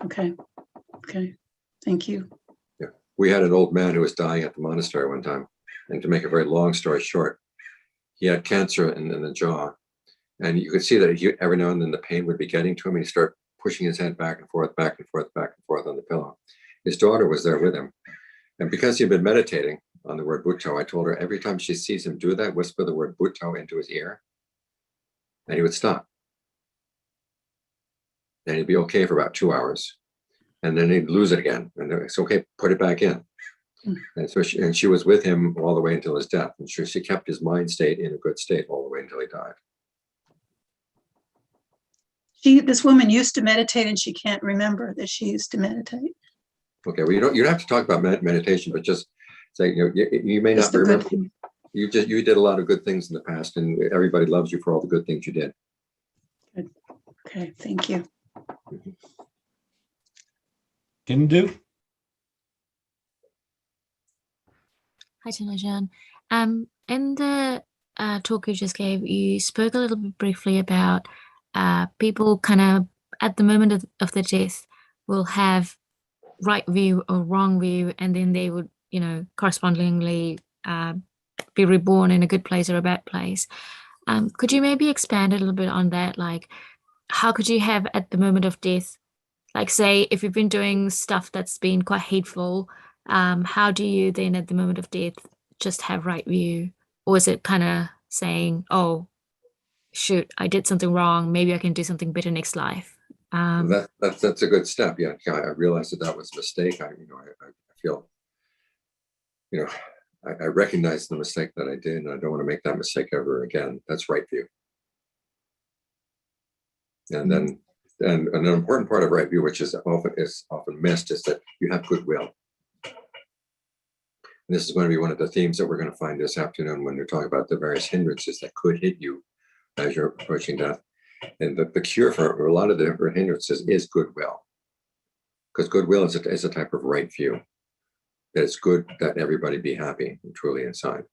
Okay. Thank you. Yeah, we had an old man who was dying at the monastery one time, and to make a very long story short, he had cancer in the jaw, and you could see that every now and then the pain would be getting to him, and he'd start pushing his head back and forth on the pillow. His daughter was there with him, and because he'd been meditating on the word Bhutto, I told her every time she sees him do that, whisper the word Bhutto into his ear, and he would stop. And he'd be okay for about 2 hours, and then he'd lose it again. And it's okay, put it back in. And so she was with him all the way until his death. And she kept his mind state in a good state all the way until he died. This woman used to meditate, and she can't remember that she used to meditate. Okay, well, you don't have to talk about meditation, but just say, you may not remember. You did a lot of good things in the past, and everybody loves you for all the good things you did. Good. Okay, thank you. Hindu? Hi, Ajaan. In the talk you just gave, you spoke a little bit briefly about people kind of at the moment of the death will have right view or wrong view, and then they would, correspondingly be reborn in a good place or a bad place. Could you maybe expand a little bit on that? Like, how could you have at the moment of death, like say, if you've been doing stuff that's been quite hateful, how do you then at the moment of death just have right view? Or is it kind of saying, oh, shoot, I did something wrong, maybe I can do something better next life? That's a good step. Yeah, I realized that was a mistake. I feel, I recognize the mistake that I did, and I don't want to make that mistake ever again. That's right view. And then, and an important part of right view, which is often missed, is that you have goodwill. And this is going to be one of the themes that we're going to find this afternoon when we're talking about the various hindrances that could hit you as you're approaching death. And the cure for a lot of the different hindrances is goodwill, because goodwill is a type of right view. That it's good that everybody be happy and truly inside.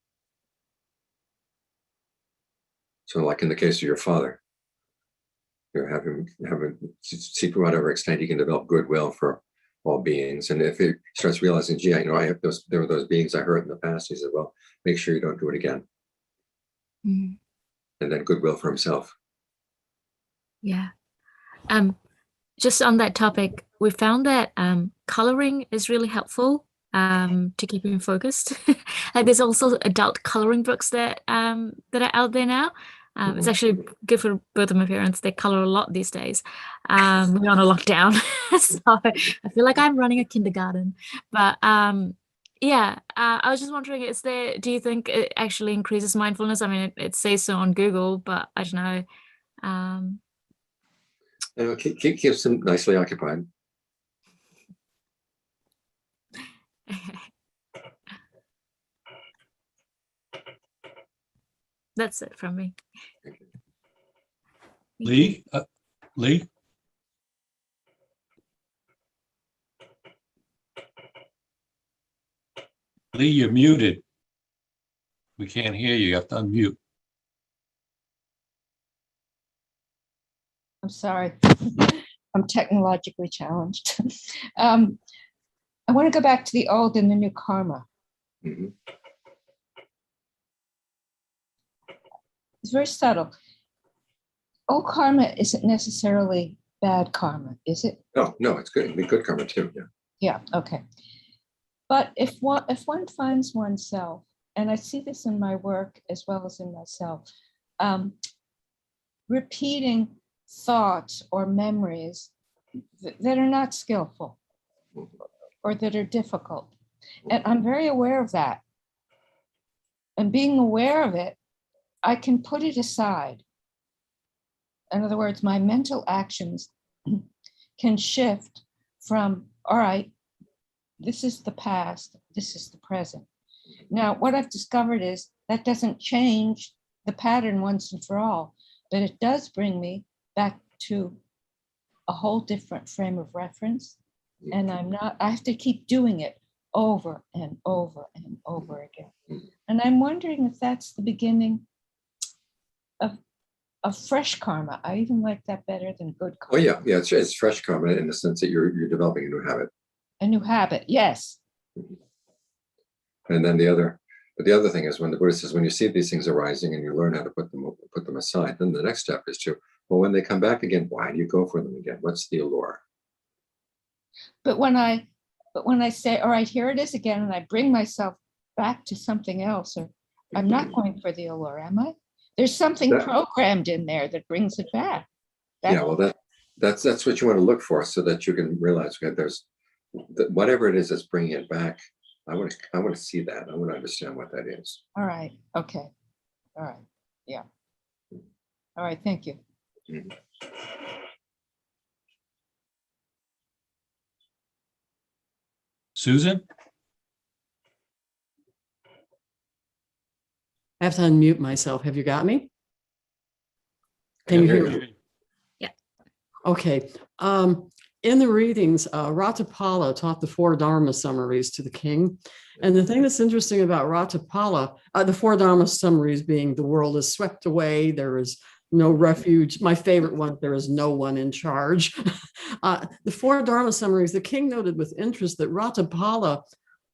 So, like in the case of your father, have him see to whatever extent he can develop goodwill for all beings. And if he starts realizing, gee, there were those beings I hurt in the past, he said, well, make sure you don't do it again. Mm-hmm. And then goodwill for himself. Yeah. Just on that topic, we found that coloring is really helpful to keep him focused. Like there's also adult coloring books that are out there now. It's actually good for both of my parents. They color a lot these days. We're on a lockdown, so I feel like I'm running a kindergarten. But yeah, I was just wondering, do you think it actually increases mindfulness? I mean, it says so on Google, but I don't know. Keeps them nicely occupied. That's it from me. Lee? Lee? Lee, you're muted. We can't hear you. You have to unmute. I'm sorry. I'm technologically challenged. I want to go back to the old and the new karma. Mhm. It's very subtle. Old karma isn't necessarily bad karma, is it? No, it's good. It'd be good karma too. Yeah. Yeah, okay. But if one finds oneself, and I see this in my work as well as in myself, repeating thoughts or memories that are not skillful or that are difficult. And I'm very aware of that. And being aware of it, I can put it aside. In other words, my mental actions can shift from, all right, this is the past, this is the present. Now, what I've discovered is that doesn't change the pattern once and for all, but it does bring me back to a whole different frame of reference. And I have to keep doing it over and over and over again. And I'm wondering if that's the beginning of fresh karma. I even like that better than good Oh karma. yeah. It's fresh karma in the sense that you're developing a new habit. A new habit, yes. And then the other thing is when the Buddha says, when you see these things arising and you learn how to put them aside, then the next step is to, well, when they come back again, why do you go for them again? What's the allure? But when I say, all right, here it is again, and I bring myself back to something else, or I'm not going for the allure, am I? There's something programmed in there that brings it back. That's what you want to look for, so that you can realize, okay, there's whatever it is that's bringing it back. I want to see that. I want to understand what that is. All right. Okay. All right. Yeah. All right. Thank you. Mhm. Susan? I have to unmute myself. Have you got me? Can Can you hear hear you. me? Yeah. Okay. In the readings, Ratapala taught the four Dharma summaries to the king. And the thing that's interesting about Ratapala, the four Dharma summaries being the world is swept away, there is no refuge. My favorite one, there is no one in charge. The four Dharma summaries, the king noted with interest that Ratapala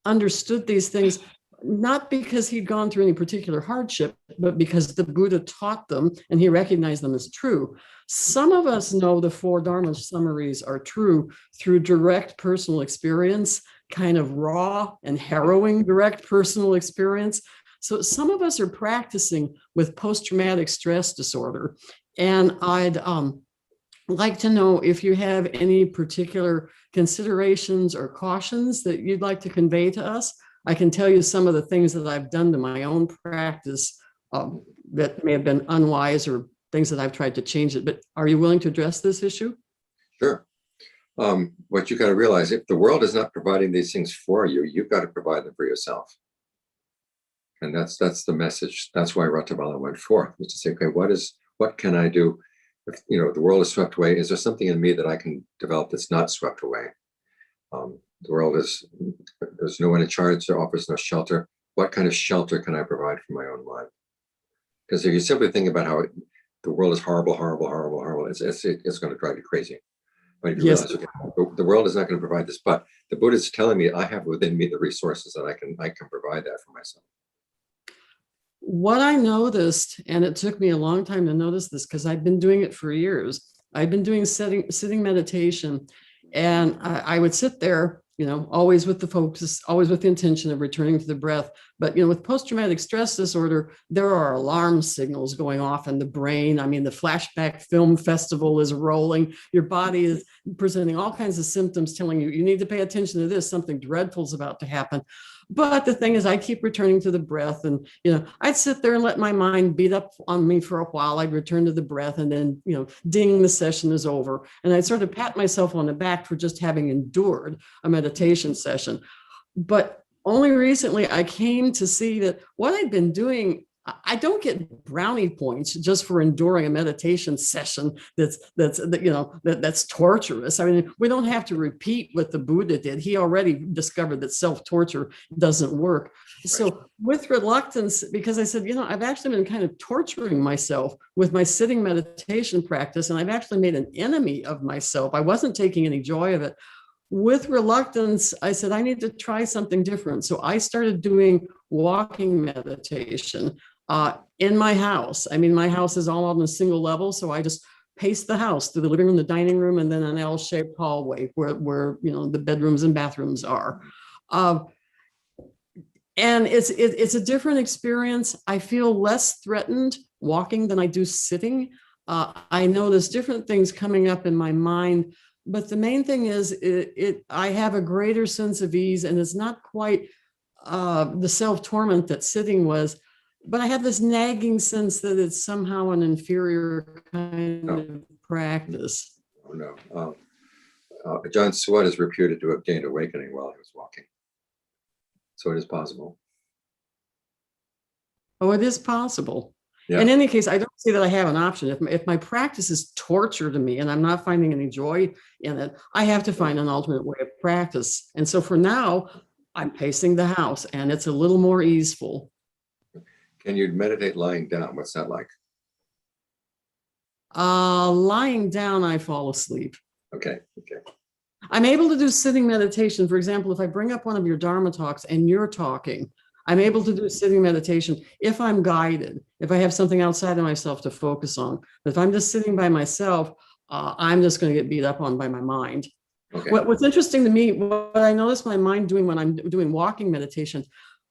understood these things not because he'd gone through any particular hardship, but because the Buddha taught them and he recognized them as true. Some of us know the four Dharma summaries are true through direct personal experience, kind of raw and harrowing direct personal experience. So some of us are practicing with post-traumatic stress disorder. And I'd like to know if you have any particular considerations or cautions that you'd like to convey to us. I can tell you some of the things that I've done to my own practice that may have been unwise or things that I've tried to change it. But are you willing to address this issue? Sure. What you got to realize, if the world is not providing these things for you, you've got to provide them for yourself. And that's the message. That's why Ratapala went forth, was to say, okay, what can I do? If the world is swept away, is there something in me that I can develop that's not swept away? The world there's no one in charge, there offers no shelter. What kind of shelter can I provide for my own mind? Because if you simply think about how the world is horrible, horrible, horrible, horrible, it's going to drive you crazy. But if you realize, okay, the world is not going to provide this, but the Buddha is telling me I have within me the resources that I can provide that for myself. What I noticed, and it took me a long time to notice this because I've been doing it for years. I've been doing sitting meditation, and I would sit there, always with the focus, always with the intention of returning to the breath. But, with post-traumatic stress disorder, there are alarm signals going off in the brain. I mean, the flashback film festival is rolling. Your body is presenting all kinds of symptoms telling you, you need to pay attention to this, something dreadful is about to happen. But the thing is, I keep returning to the breath, and, I'd sit there and let my mind beat up on me for a while. I'd return to the breath, and then, ding, the session is over. And I'd sort of pat myself on the back for just having endured a meditation session. But only recently I came to see that what I'd been doing I don't get brownie points just for enduring a meditation session that's torturous. I mean, we don't have to repeat what the Buddha did. He already discovered that self-torture doesn't work. So with reluctance, because I said, I've actually been kind of torturing myself with my sitting meditation practice, and I've actually made an enemy of myself. I wasn't taking any joy of it. With reluctance, I said, I need to try something different. So I started doing walking meditation in my house. I mean, my house is all on a single level. So I just pace the house through the living room, the dining room, and then an L-shaped hallway where the bedrooms and bathrooms are. And it's a different experience. I feel less threatened walking than I do sitting. I notice different things coming up in my mind. But the main thing is I have a greater sense of ease, and it's not quite the self-torment that sitting was, but I have this nagging sense that it's somehow an inferior kind of practice. Oh, no. Ajaan Suwat is reputed to have gained awakening while he was walking. So it is possible. Oh, it is possible. Yeah. In any case, I don't see that I have an option. If my practice is torture to me and I'm not finding any joy in it, I have to find an alternate way of practice. And so for now, I'm pacing the house, and it's a little more easeful. Can you meditate lying down? What's that like? Lying down, I fall asleep. Okay. I'm able to do sitting meditation. For example, if I bring up one of your Dharma talks and you're talking, I'm able to do sitting meditation if I'm guided, if I have something outside of myself to focus on. But if I'm just sitting by myself, I'm just going to get beat up on by my mind. Okay. What's interesting to me, what I notice my mind doing when I'm doing walking meditation,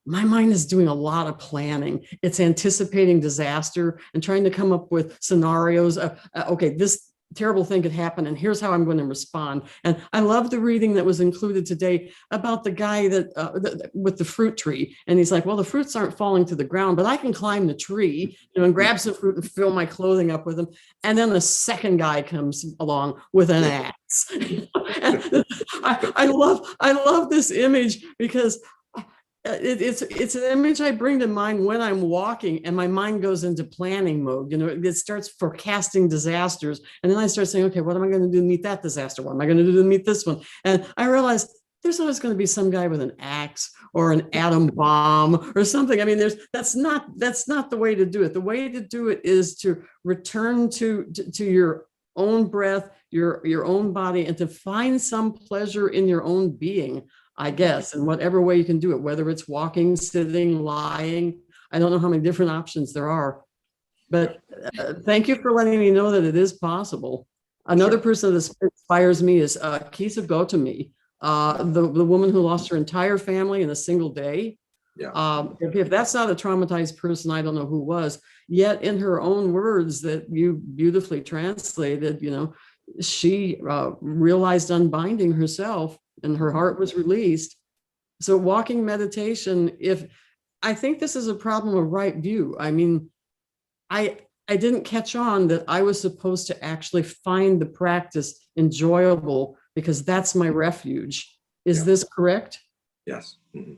my mind is doing a lot of planning. It's anticipating disaster and trying to come up with scenarios of, okay, this terrible thing could happen, and here's how I'm going to respond. And I love the reading that was included today about the guy that with the fruit tree. And he's like, well, the fruits aren't falling to the ground, but I can climb the tree, and grab some fruit and fill my clothing up with them. And then the second guy comes along with an axe. And I love this image because it's an image I bring to mind when I'm walking, and my mind goes into planning mode. It starts forecasting disasters, and then I start saying, okay, what am I going to do to meet that disaster? What am I going to do to meet this one? And I realize there's always going to be some guy with an axe or an atom bomb or something. I mean, that's not the way to do it. The way to do it is to return to your own breath, your own body, and to find some pleasure in your own being, I guess, in whatever way you can do it, whether it's walking, sitting, lying. I don't know how many different options there are, but thank you for letting me know that it is possible. Another person that inspires me is Kisa Gotami, the woman who lost her entire family in a single day. Yeah. If that's not a traumatized person, I don't know who was. Yet in her own words that you beautifully translated, she realized unbinding herself, and her heart was released. So walking meditation, I think this is a problem of right view. I mean, I didn't catch on that I was supposed to actually find the practice enjoyable because that's my refuge. Is this correct? Yes. Mm-hmm.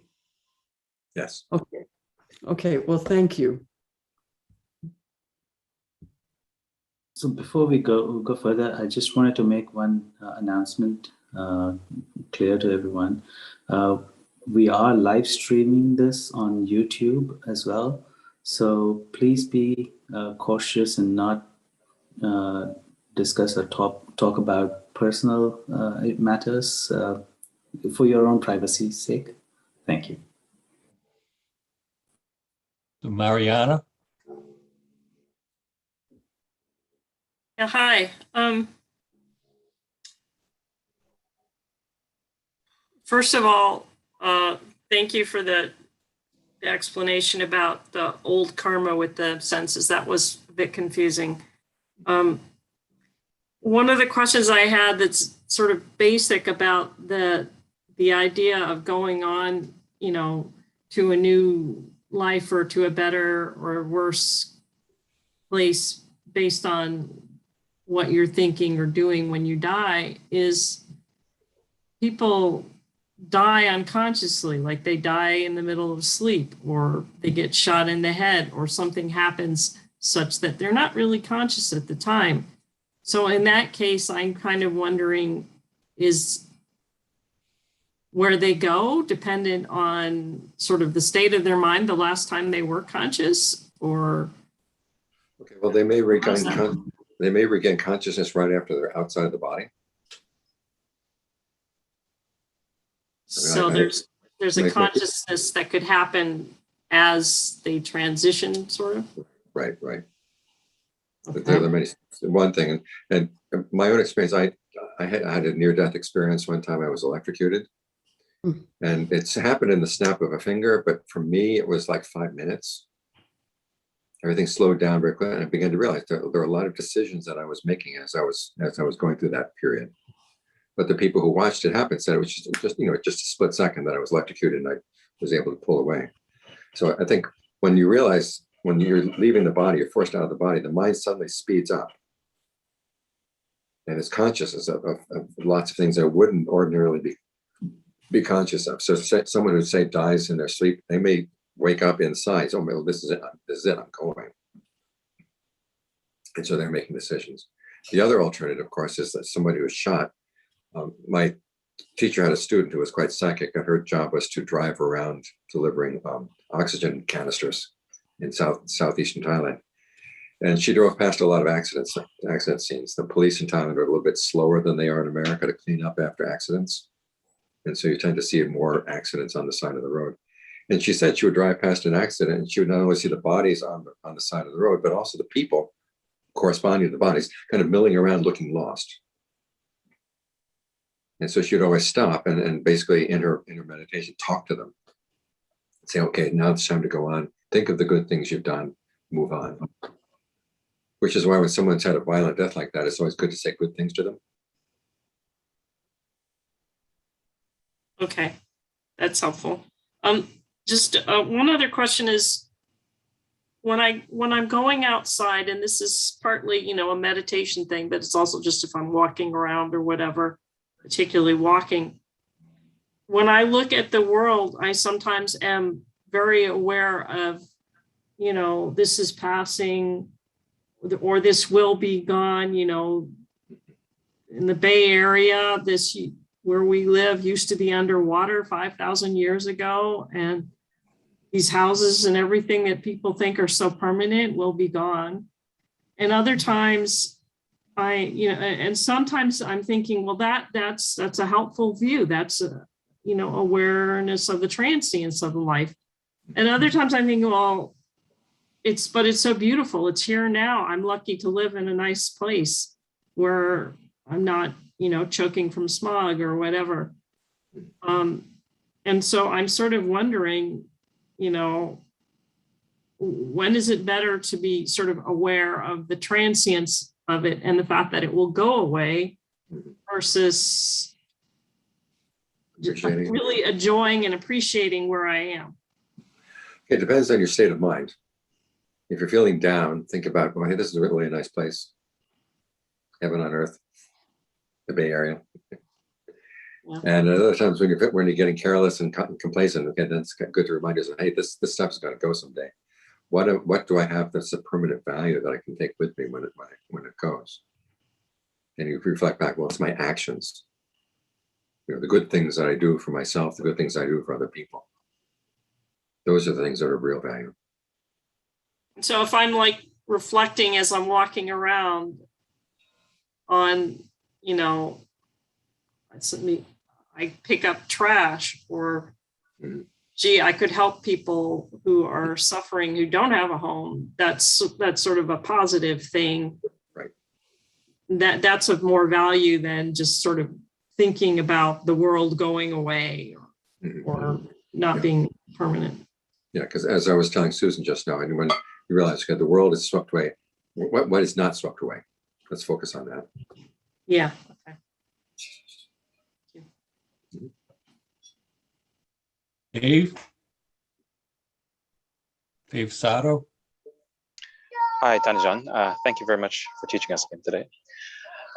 Yes. Okay. Well, thank you. So before we go further, I just wanted to make one announcement clear to everyone. We are live streaming this on YouTube as well. So please be cautious and not discuss or talk about personal matters for your own privacy's sake. Thank you. So Mariana? Yeah, hi. First of all, thank you for the explanation about the old karma with the senses. That was a bit confusing. One of the questions I had that's sort of basic about the idea of going on, to a new life or to a better or worse place based on what you're thinking or doing when you die is people die unconsciously, like they die in the middle of sleep, or they get shot in the head, or something happens such that they're not really conscious at the time. So in that case, I'm kind of wondering, is where they go dependent on sort of the state of their mind the last time they were conscious, or? Okay, well, they may regain consciousness right after they're outside of the body. So there's a consciousness that could happen as they transition, sort of? Right, right. Okay. But there are many, one thing, and my own experience, I had a near-death experience one time. I was electrocuted. And it's happened in the snap of a finger, but for me, it was like 5 minutes. Everything slowed down very quickly, and I began to realize there were a lot of decisions that I was making as I was going through that period. But the people who watched it happen said it was just a split second that I was electrocuted and I was able to pull away. So I think when you realize when you're leaving the body, you're forced out of the body, the mind suddenly speeds up. And it's conscious of lots of things that wouldn't ordinarily be conscious of. So someone who say dies in their sleep, they may wake up inside. Oh, well, this is it. I'm going. And so they're making decisions. The other alternative, of course, is that somebody who was shot. My teacher had a student who was quite psychic, and her job was to drive around delivering oxygen canisters in southeastern Thailand. And she drove past a lot of accident scenes. The police in Thailand are a little bit slower than they are in America to clean up after accidents. And so you tend to see more accidents on the side of the road. And she said she would drive past an accident and she would not only see the bodies on the side of the road, but also the people corresponding to the bodies kind of milling around looking lost. And so she would always stop and basically in her meditation, talk to them. Say, okay, now it's time to go on. Think of the good things you've done, move on. Which is why when someone's had a violent death like that, it's always good to say good things to them. Okay, that's helpful. Just one other question is, when I'm going outside, and this is partly, a meditation thing, but it's also just if I'm walking around or whatever, particularly walking. When I look at the world, I sometimes am very aware of, this is passing, or this will be gone. In the Bay Area, where we live used to be underwater 5,000 years ago, and these houses and everything that people think are so permanent will be gone. And other times and sometimes I'm thinking, well, that's a helpful view. That's awareness of the transience of life. And other times I'm thinking, well, it's so beautiful. It's here now. I'm lucky to live in a nice place where I'm not, choking from smog or whatever. And so I'm sort of wondering, when is it better to be sort of aware of the transience of it and the fact that it will go away versus really enjoying and appreciating where I am? It depends on your state of mind. If you're feeling down, think about, well, hey, this is really a nice place. Heaven on earth, the Bay Area. Yeah. And at other times when you're getting careless and complacent, okay, then it's good to remind yourself, hey, this stuff's got to go someday. What do I have that's a permanent value that I can take with me when it goes? And you reflect back, well, it's my actions. The good things that I do for myself, the good things I do for other people. Those are the things that are of real value. So if I'm like reflecting as I'm walking around on, I pick up trash, or gee, I could help people who are suffering, who don't have a home. That's sort of a positive thing. Right. That's of more value than just sort of thinking about the world going away or not being permanent. Yeah, because as I was telling Susan just now, and when you realize the world is swept away, what is not swept away? Let's focus on that. Yeah. Okay. Dave Sato. Hi, Ajaan. Thank you very much for teaching us again today.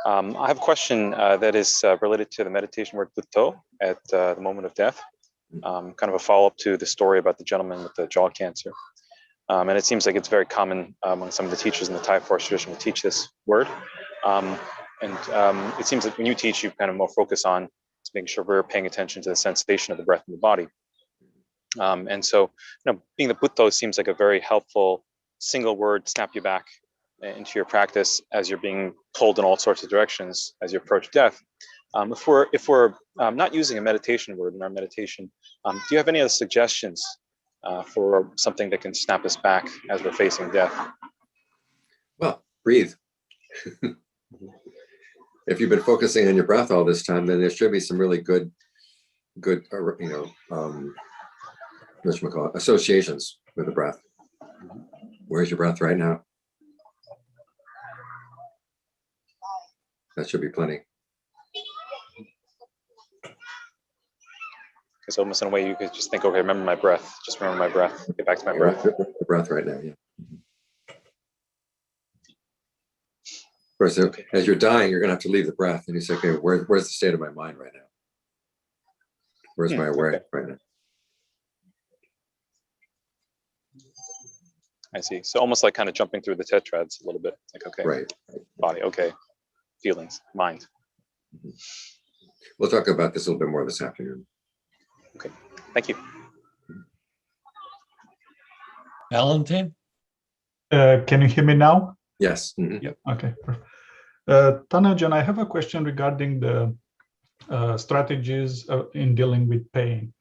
I have a question that is related to the meditation word Buddho at the moment of death. Kind of a follow-up to the story about the gentleman with the jaw cancer. And it seems like it's very common among some of the teachers in the Thai forest tradition to teach this word. It seems that when you teach, you kind of more focus on making sure we're paying attention to the sensation of the breath in the body. And so, being the Buddho seems like a very helpful single word, snap you back into your practice as you're being pulled in all sorts of directions as you approach death. If we're not using a meditation word in our meditation, do you have any other suggestions for something that can snap us back as we're facing death? Well, breathe. If you've been focusing on your breath all this time, then there should be some really good, associations with the breath. Where's your breath right now? That should be plenty. It's almost in a way you could just think, okay, remember my breath. Just remember my breath. Get back to my breath. The breath right now, yeah. Of course, as you're dying, you're going to have to leave the breath. And you say, okay, where's the state of my mind right now? Where's my awareness right now? I see. So almost like kind of jumping through the tetrads a little bit. Like, okay, right. Body, okay. Feelings, mind. We'll talk about this a little bit more this afternoon. Okay, thank you. Valentin? Can you hear me now? Yes. Yep. Okay. Tanajan, I have a question regarding the strategies in dealing with pain.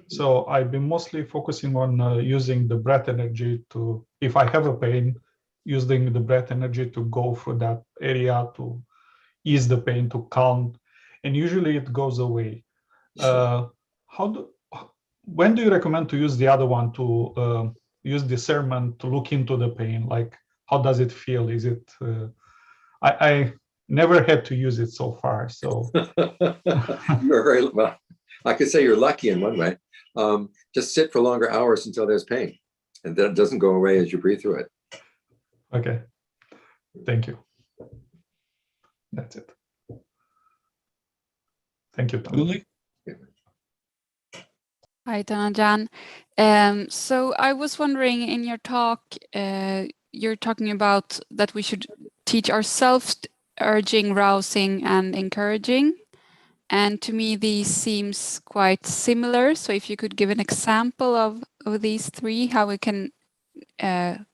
So I've been mostly focusing on using the breath energy to, if I have a pain, using the breath energy to go through that area to ease the pain, to calm, and usually it goes away. When do you recommend to use the other one, to use discernment to look into the pain? Like, how does it feel? Is it, I never had to use it so far, so. You're very, well, I could say you're lucky in one way. Just sit for longer hours until there's pain, and then it doesn't go away as you breathe through it. Okay, thank you. That's it. Thank you, Julie? Hi, Ajaan. So I was wondering, in your talk, you're talking about that we should teach ourselves urging, rousing, and encouraging. And to me, these seems quite similar. So if you could give an example of these three, how we can, in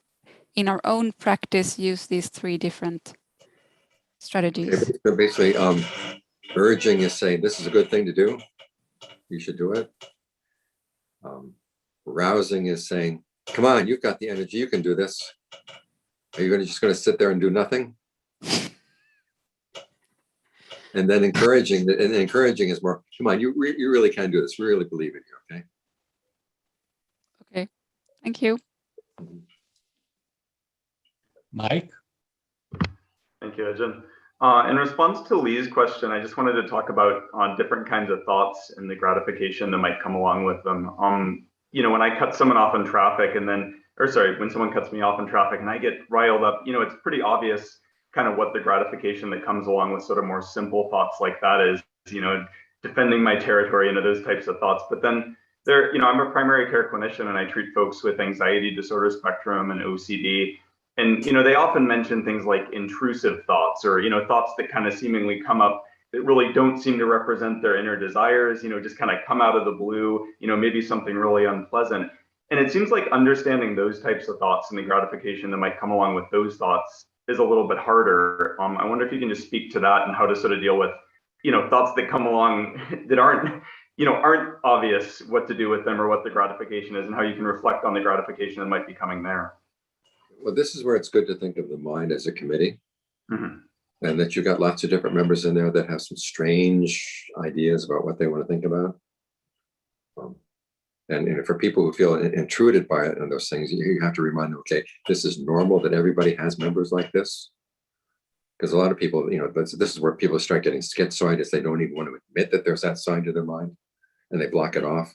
our own practice, use these three different strategies. Okay, so basically, urging is saying, this is a good thing to do. You should do it. Rousing is saying, come on, you've got the energy, you can do this. Are you just going to sit there and do nothing? And then encouraging is more, come on, you really can do this. Really believe in you, okay? Okay, thank you. Mike? Thank you, Ajaan. In response to Lee's question, I just wanted to talk about different kinds of thoughts and the gratification that might come along with them. When I cut someone off in traffic when someone cuts me off in traffic and I get riled up, it's pretty obvious kind of what the gratification that comes along with sort of more simple thoughts like that is, defending my territory, those types of thoughts. But then I'm a primary care clinician and I treat folks with anxiety disorder spectrum and OCD. And, they often mention things like intrusive thoughts or, thoughts that kind of seemingly come up that really don't seem to represent their inner desires, just kind of come out of the blue, maybe something really unpleasant. And it seems like understanding those types of thoughts and the gratification that might come along with those thoughts is a little bit harder. I wonder if you can just speak to that and how to sort of deal with, thoughts that come along that aren't obvious what to do with them or what the gratification is and how you can reflect on the gratification that might be coming there. Well, this is where it's good to think of the mind as a committee, and that you've got lots of different members in there that have some strange ideas about what they want to think about. And for people who feel intruded by it and those things, you have to remind them, okay, this is normal that everybody has members like this. Because a lot of people, this is where people start getting schizoid, is they don't even want to admit that there's that side to their mind, and they block it off.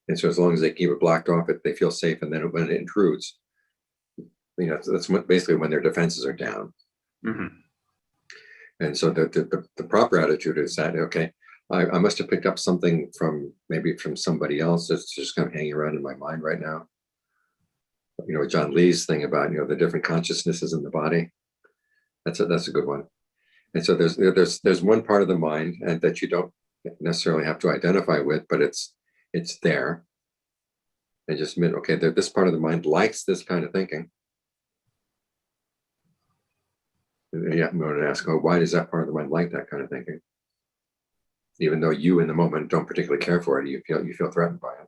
And so as long as they keep it blocked off, they feel safe. And then when it intrudes, that's basically when their defenses are down. And so the proper attitude is that, okay, I must have picked up something maybe from somebody else that's just kind of hanging around in my mind right now. You know, John Lee's thing about, you know, the different consciousnesses in the body. That's a good one. And so there's one part of the mind and that you don't necessarily have to identify with, but it's there. And just admit, okay, this part of the mind likes this kind of thinking. And yeah, I'm going to ask, oh, why does that part of the mind like that kind of thinking? Even though you in the moment don't particularly care for it, you feel threatened by it.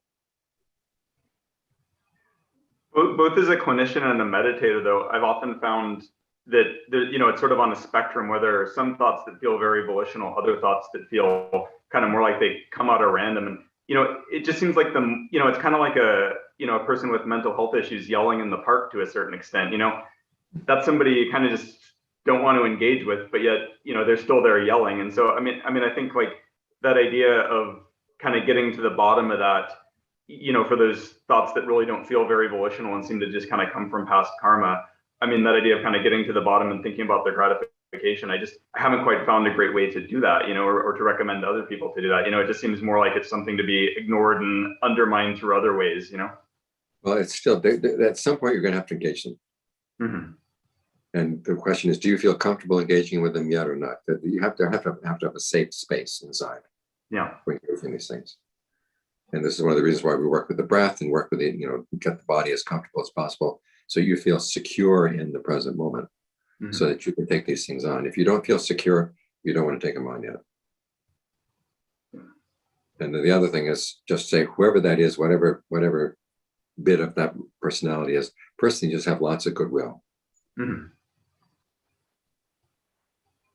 Both as a clinician and a meditator, though, I've often found that you know, it's sort of on a spectrum where there are some thoughts that feel very volitional, other thoughts that feel kind of more like they come out at random. And you know, it just seems like it's kind of like a person with mental health issues yelling in the park to a certain extent. You know, that's somebody you kind of just don't want to engage with, but yet, you know, they're still there yelling. And so, I mean, I think like that idea of kind of getting to the bottom of that, you know, for those thoughts that really don't feel very volitional and seem to just kind of come from past karma. I mean, that idea of kind of getting to the bottom and thinking about their gratification, I haven't quite found a great way to do that, you know, or to recommend to other people to do that. You know, it just seems more like it's something to be ignored and undermined through other ways, you know? Well, it's still, at some point, you're going to have to engage them. Mm-hmm. And the question is, do you feel comfortable engaging with them yet or not? That you have to have a safe space inside. Yeah. For engaging these things. And this is one of the reasons why we work with the breath and work with it, you know, get the body as comfortable as possible. So you feel secure in the present moment, mm-hmm. so that you can take these things on. If you don't feel secure, you don't want to take them on yet. And then the other thing is just say, whoever that is, whatever bit of that personality is, personally just have lots of goodwill. Mm-hmm.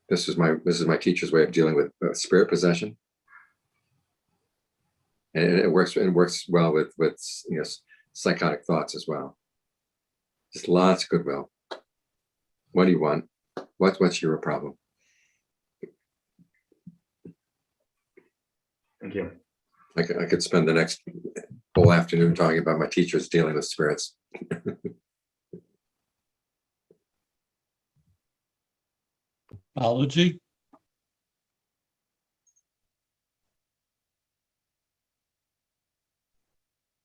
This is my teacher's way of dealing with spirit possession. And it works well with you know, psychotic thoughts as well. Just lots of goodwill. What do you want? What's your problem? Thank you. I could spend the next whole afternoon talking about my teachers dealing with spirits. Apology.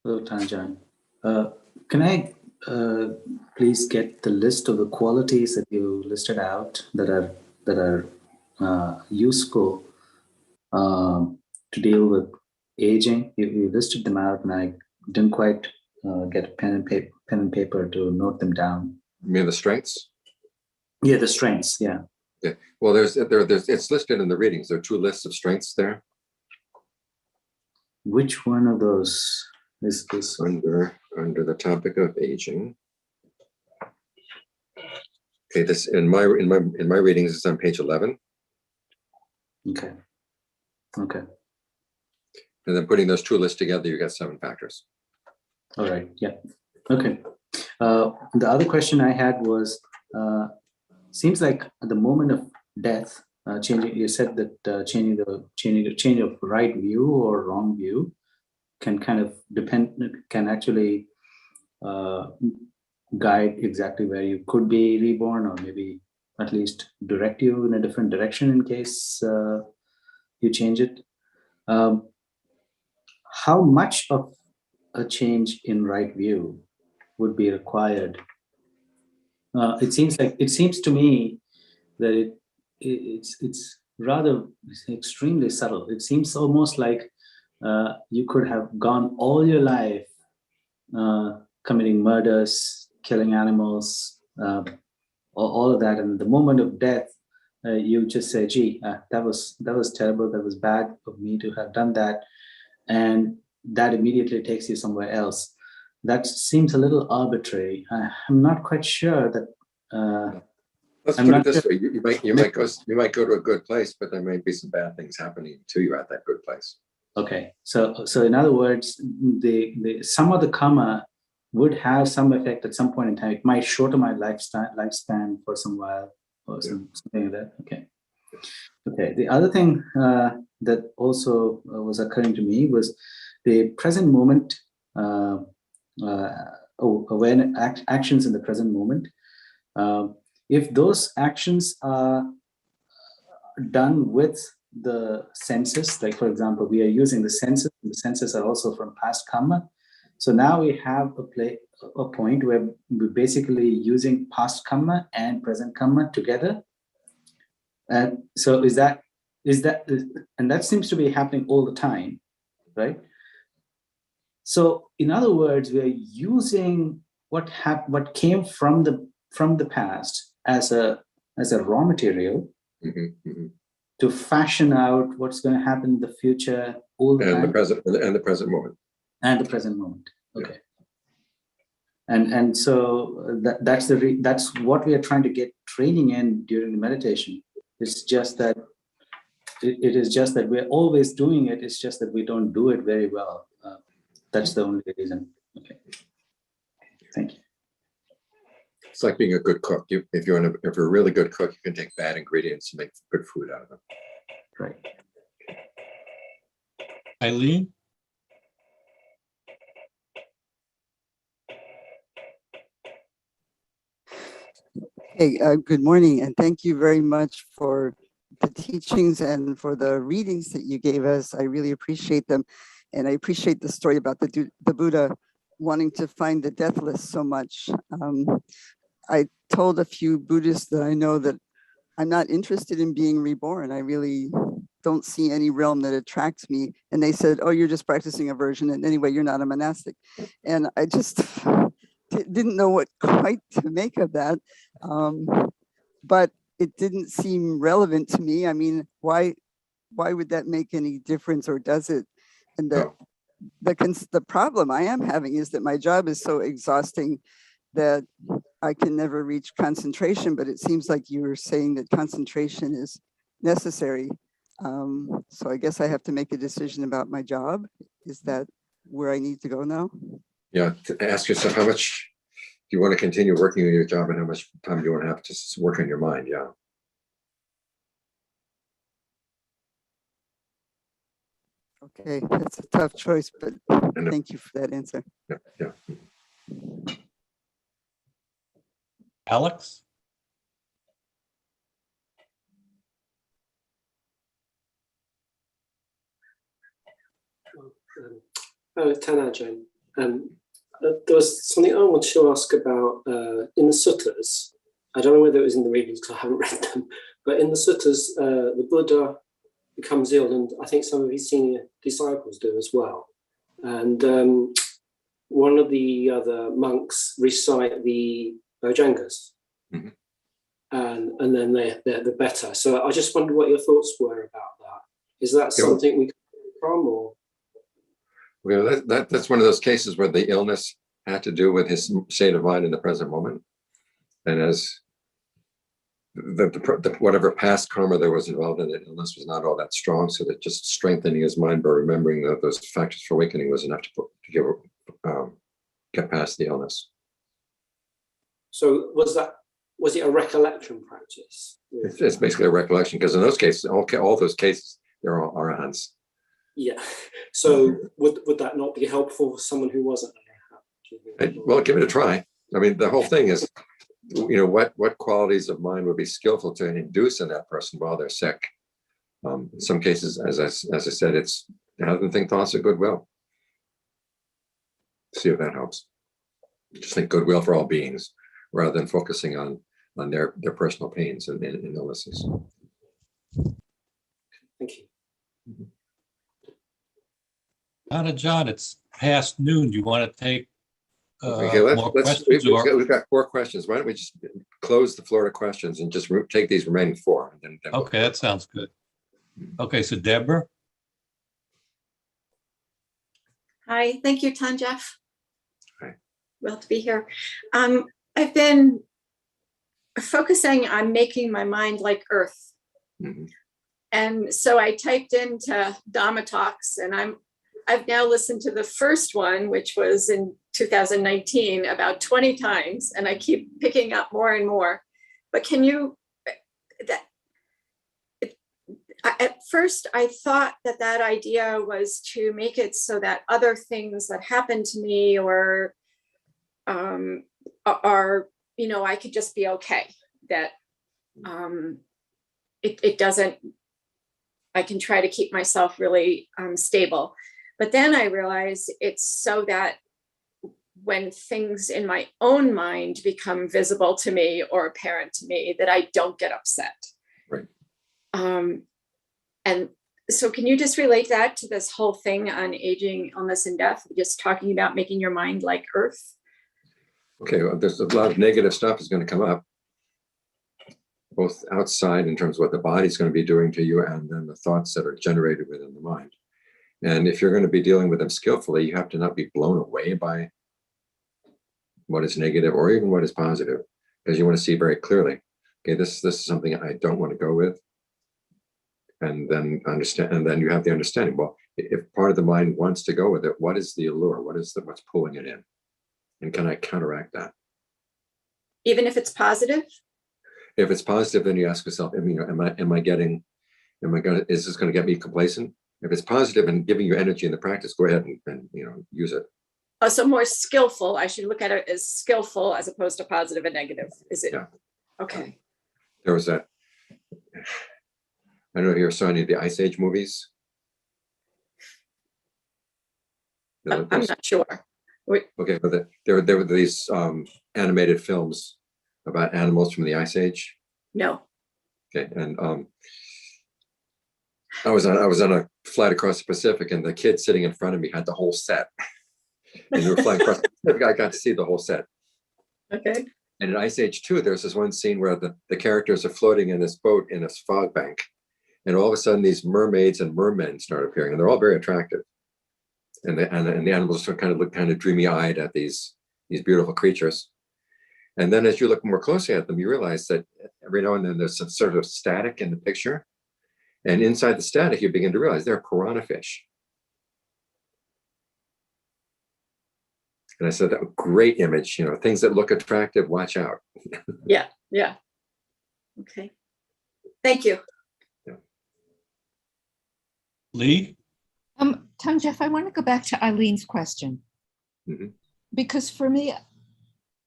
Hello, Ajaan. Can I please get the list of the qualities that you listed out that are useful to deal with aging? You listed them out, and I didn't quite get a pen and paper to note them down. You mean the strengths? Yeah, the strengths. Yeah. Yeah. Well, there's it's listed in the readings. There are 2 lists of strengths there. Which one of those is this? Under the topic of aging. Okay, this in my readings is on page 11. Okay. Okay. And then putting those 2 lists together, you get 7 factors. All right. Yeah. Okay. The other question I had was, seems like at the moment of death, changing. You said that change of right view or wrong view can kind of can actually guide exactly where you could be reborn, or maybe at least direct you in a different direction in case you change it. How much of a change in right view would be required? It seems to me that it's rather extremely subtle. It seems almost like you could have gone all your life committing murders, killing animals, all of that, and the moment of death, you just say, "Gee, that was terrible. That was bad of me to have done that," and that immediately takes you somewhere else. That seems a little arbitrary. I'm not quite sure that. Let's put it this way: you might go to a good place, but there might be some bad things happening to you at that good place. Okay, so in other words, the some of the karma would have some effect at some point in time. It might shorten my lifespan for some while, or something like that. Okay. The other thing that also was occurring to me was the present moment. When actions in the present moment, if those actions are done with the senses. Like, for example, we are using the senses. The senses are also from past karma. So now we have a point where we're basically using past karma and present karma together. And so and that seems to be happening all the time, right? So in other words, we are using what came from the past as a raw material to fashion out what's going to happen in the future all the time. The present moment. And the present moment. Okay. And so that's what we are trying to get training in during the meditation. It's just that it is just that we're always doing it. It's just that we don't do it very well. That's the only reason. Okay. Thank you. It's like being a good cook. If you're a really good cook, you can take bad ingredients and make good food out of them. Right. Eileen? Hey, good morning, and thank you very much for the teachings and for the readings that you gave us. I really appreciate them. And I appreciate the story about the Buddha wanting to find the deathless so much. I told a few Buddhists that I know that I'm not interested in being reborn. I really don't see any realm that attracts me. And they said, oh, you're just practicing aversion. And anyway, you're not a monastic. And I just didn't know what quite to make of that. But it didn't seem relevant to me. I mean, why would that make any difference, or does it? And the problem I am having is that my job is so exhausting that I can never reach concentration, but it seems like you were saying that concentration is necessary. So I guess I have to make a decision about my job. Is that where I need to go now? Yeah, to ask yourself how much do you want to continue working on your job and how much time do you want to have to work on your mind? Yeah. Okay, that's a tough choice, but thank you for that answer. Yeah. Alex? Ajaan. There was something I wanted to ask about in the suttas. I don't know whether it was in the readings because I haven't read them, but in the suttas, the Buddha becomes ill, and I think some of his senior disciples do as well. And one of the other monks recite the Bojjhangas, and then they're better. So I just wondered what your thoughts were about that. Is that something we can learn from, or? Well, that's one of those cases where the illness had to do with his state of mind in the present moment, and as whatever past karma there was involved in the illness was not all that strong, so that just strengthening his mind by remembering those factors for awakening was enough to get past the illness. So was it a recollection practice? It's basically a recollection, because in those cases, all those cases, they're all arahants. Yeah. So would that not be helpful for someone who wasn't an arahant? Well, give it a try. I mean, the whole thing is, what qualities of mind would be skillful to induce in that person while they're sick. In some cases, as I said, it's have them think thoughts of goodwill. See if that helps. Just think goodwill for all beings, rather than focusing on their personal pains and illnesses. Thank you. Ajaan, it's past noon. Do you want to take Okay, more questions? We've got 4 questions. Why don't we just close the floor to questions and just take these remaining 4? And then okay, that sounds good. Okay, so Deborah. Hi, thank you, Geoff. Hi. Well to be here. I've been focusing on making my mind like Earth. And so I typed into Dhamma Talks, and I've now listened to the first one, which was in 2019, about 20 times, and I keep picking up more and more. But can you, at first I thought that idea was to make it so that other things that happen to me or are, I could just be okay, that it doesn't, I can try to keep myself really stable. But then I realize it's so that when things in my own mind become visible to me or apparent to me, that I don't get upset. Right. And so can you just relate that to this whole thing on aging, illness, and death, just talking about making your mind like earth? Okay, well, there's a lot of negative stuff is going to come up, both outside in terms of what the body's going to be doing to you, and then the thoughts that are generated within the mind. And if you're going to be dealing with them skillfully, you have to not be blown away by what is negative or even what is positive, because you want to see very clearly, okay, this is something I don't want to go with. And then understand, and then you have the understanding, well, if part of the mind wants to go with it, what is the allure? What's pulling it in? And can I counteract that? Even if it's positive? If it's positive, then you ask yourself, is this going to get me complacent? If it's positive and giving you energy in the practice, go ahead and use it. Oh, so more skillful. I should look at it as skillful as opposed to positive and negative. Is it? Yeah. Okay. There was that. I don't know if you ever saw any of the Ice Age movies. I'm not sure. Okay, but there were these animated films about animals from the Ice Age. No. Okay, and I was on a flight across the Pacific, and the kid sitting in front of me had the whole set. And we were flying across the Pacific. I got to see the whole set. Okay. And in Ice Age 2, there's this one scene where the characters are floating in this boat in a fog bank. And all of a sudden, these mermaids and mermen start appearing, and they're all very attractive. And the animals look kind of dreamy-eyed at these beautiful creatures. And then as you look more closely at them, you realize that every now and then there's some sort of static in the picture. And inside the static, you begin to realize they're piranha fish. And I said, that great image, things that look attractive, watch out. Yeah. Okay. Thank you. Lee? Tom, Geoff, I want to go back to Eileen's question. Mm-hmm. Because for me,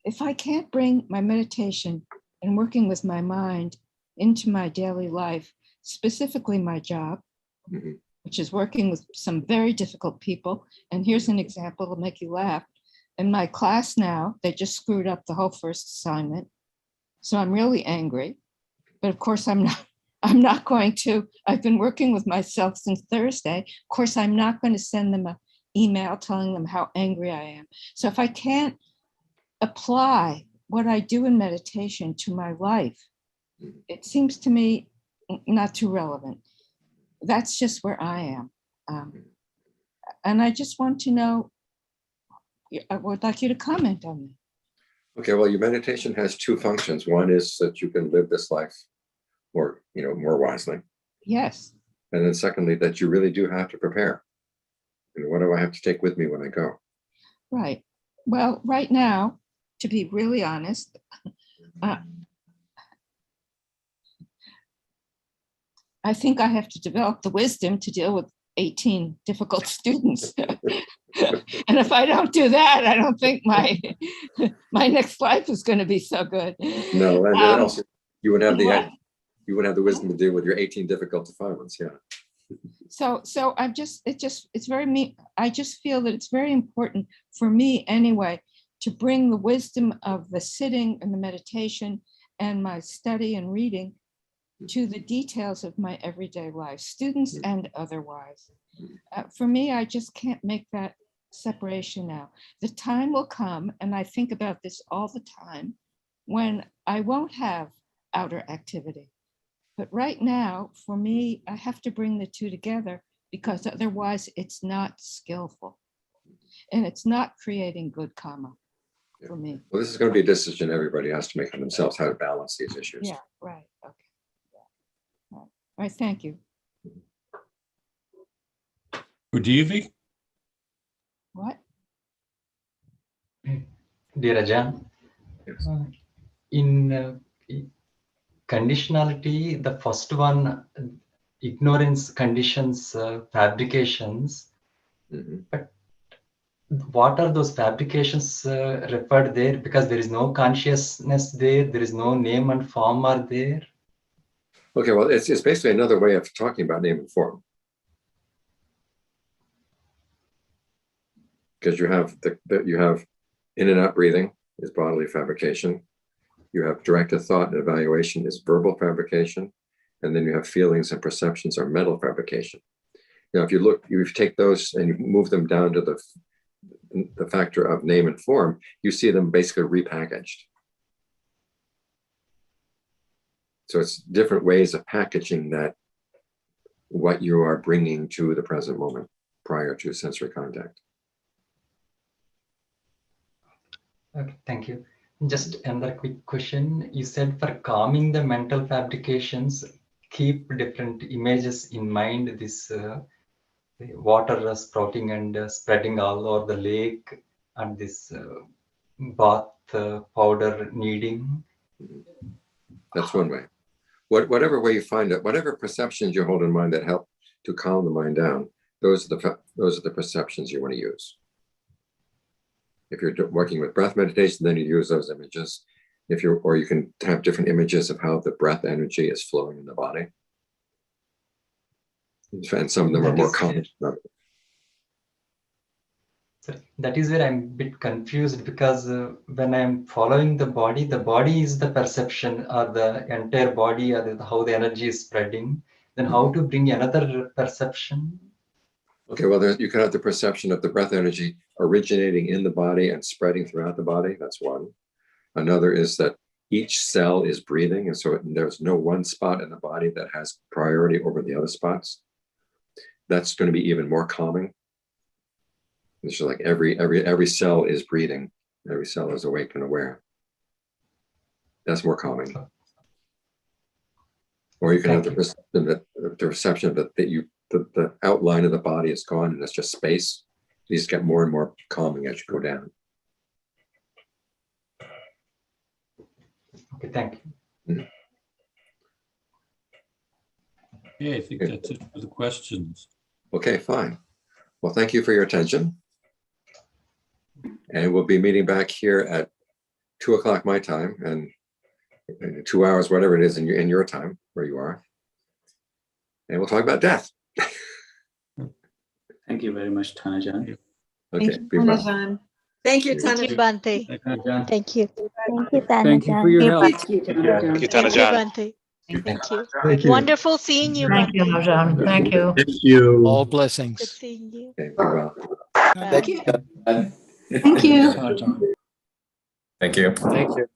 if I can't bring my meditation and working with my mind into my daily life, specifically my job, mm-hmm. which is working with some very difficult people, and here's an example that'll make you laugh. In my class now, they just screwed up the whole first assignment. So I'm really angry. But of course, I'm not going to, I've been working with myself since Thursday. Of course, I'm not going to send them an email telling them how angry I am. So if I can't apply what I do in meditation to my life, it seems to me not too relevant. That's just where I am. And I just want to know, I would like you to comment on that. Okay, well, your meditation has two functions. One is that you can live this life more wisely. Yes. And then secondly, that you really do have to prepare. And what do I have to take with me when I go? Right. Well, right now, to be really honest, I think I have to develop the wisdom to deal with 18 difficult students. And if I don't do that, I don't think my next life is going to be so good. No, and then also you would have the wisdom to deal with your 18 difficult defilements. Yeah. So I just feel that it's very important for me anyway to bring the wisdom of the sitting and the meditation and my study and reading to the details of my everyday life, students and otherwise. For me, I just can't make that separation now. The time will come, and I think about this all the time, when I won't have outer activity. But right now, for me, I have to bring the two together because otherwise it's not skillful and it's not creating good karma for me. Well, this is going to be a decision everybody has to make for themselves, how to balance these issues. Yeah, right. Okay. Yeah. All right. Thank you. Udivi? What? Dear Ajaan, in conditionality, the first one, ignorance, conditions, fabrications. But what are those fabrications referred there? Because there is no consciousness there, there is no name and form are there. Okay, well, it's basically another way of talking about name and form. Because you have you have in and out breathing is bodily fabrication. You have directed thought and evaluation is verbal fabrication. And then you have feelings and perceptions are mental fabrication. Now, if you take those and you move them down to the factor of name and form, you see them basically repackaged. So it's different ways of packaging that what you are bringing to the present moment prior to sensory contact. Okay, thank you. Just another quick question. You said for calming the mental fabrications, keep different images in mind. This water sprouting and spreading all over the lake, and this bath powder kneading. That's one way. Whatever way you find it, whatever perceptions you hold in mind that help to calm the mind down, those are the perceptions you want to use. If you're working with breath meditation, then you use those images. Or you can have different images of how the breath energy is flowing in the body. And some of them are more common. So that is where I'm a bit confused, because when I'm following the body is the perception, or the entire body, or how the energy is spreading. Then how to bring another perception? Okay, well, you can have the perception of the breath energy originating in the body and spreading throughout the body. That's one. Another is that each cell is breathing, and so there's no one spot in the body that has priority over the other spots. That's going to be even more calming. It's just like every cell is breathing, every cell is awake and aware. That's more calming. Or you can have the perception that the outline of the body is gone and it's just space. These get more and more calming as you go down. Okay, thank you. Yeah, I think that's it for the questions. Okay, fine. Well, thank you for your attention. And we'll be meeting back here at 2 o'clock my time, and 2 hours, whatever it is in your time where you are. And we'll talk about death. Thank you very much, Ajaan. Okay, be well. Thank you, Thank Tana. you, Bante. Thank you. Thank you. Thank you for your help. Thank you, Thank you, Thank Ajaan. Bante. Thank you. Thank you. Wonderful seeing you, Thank you, Bante. Ajaan. Thank you. Thank you. All Good blessings. seeing you. Okay, be well. Bye. Thank you. Thank you. Thank you.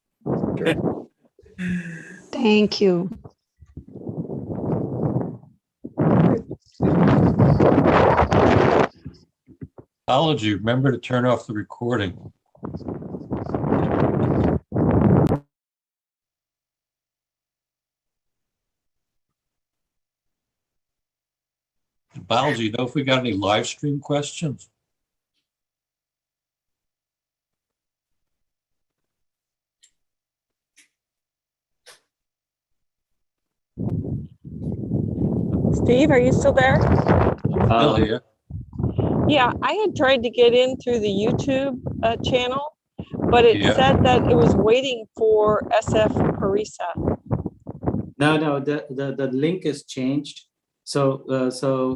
Sure. Thank you. Apology, remember to turn off the recording. Apology, know if we got any live stream questions? Steve, are you still there? Still here. Yeah, I had tried to get in through the YouTube channel, but it Yeah. said that it was waiting for SF Parisā. No, the link is changed. So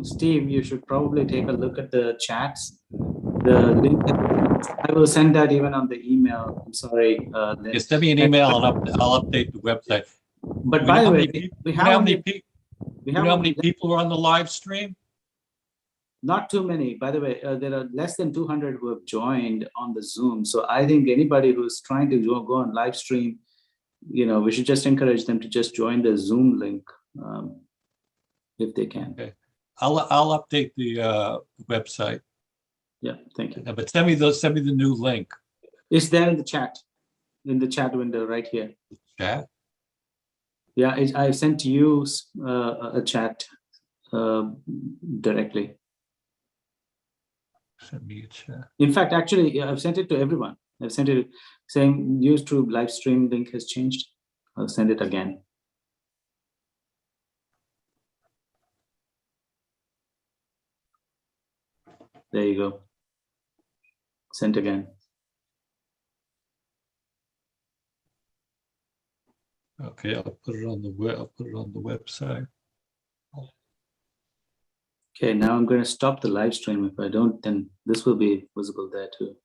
Steve, you should probably take a look at the chats. The link, I will send that even on the email. I'm sorry. Yeah, send me an email and I'll update the website. But by the way, you know how many people are on the live stream? Not too many. By the way, there are less than 200 who have joined on the Zoom. So I think anybody who's trying to go on live stream, we should just encourage them to just join the Zoom link if they can. Okay, I'll update the website. Yeah, thank you. But send me the new link. It's there in the chat window right here. Chat. Yeah, I sent you a chat directly. Send me a chat. In fact, actually, I've sent it to everyone. I've sent it saying YouTube live stream link has changed. I'll send it again. There you go. Sent again. Okay, I'll put it on the web. I'll put it on the website. Okay, now I'm going to stop the live stream. If I don't, then this will be visible there too.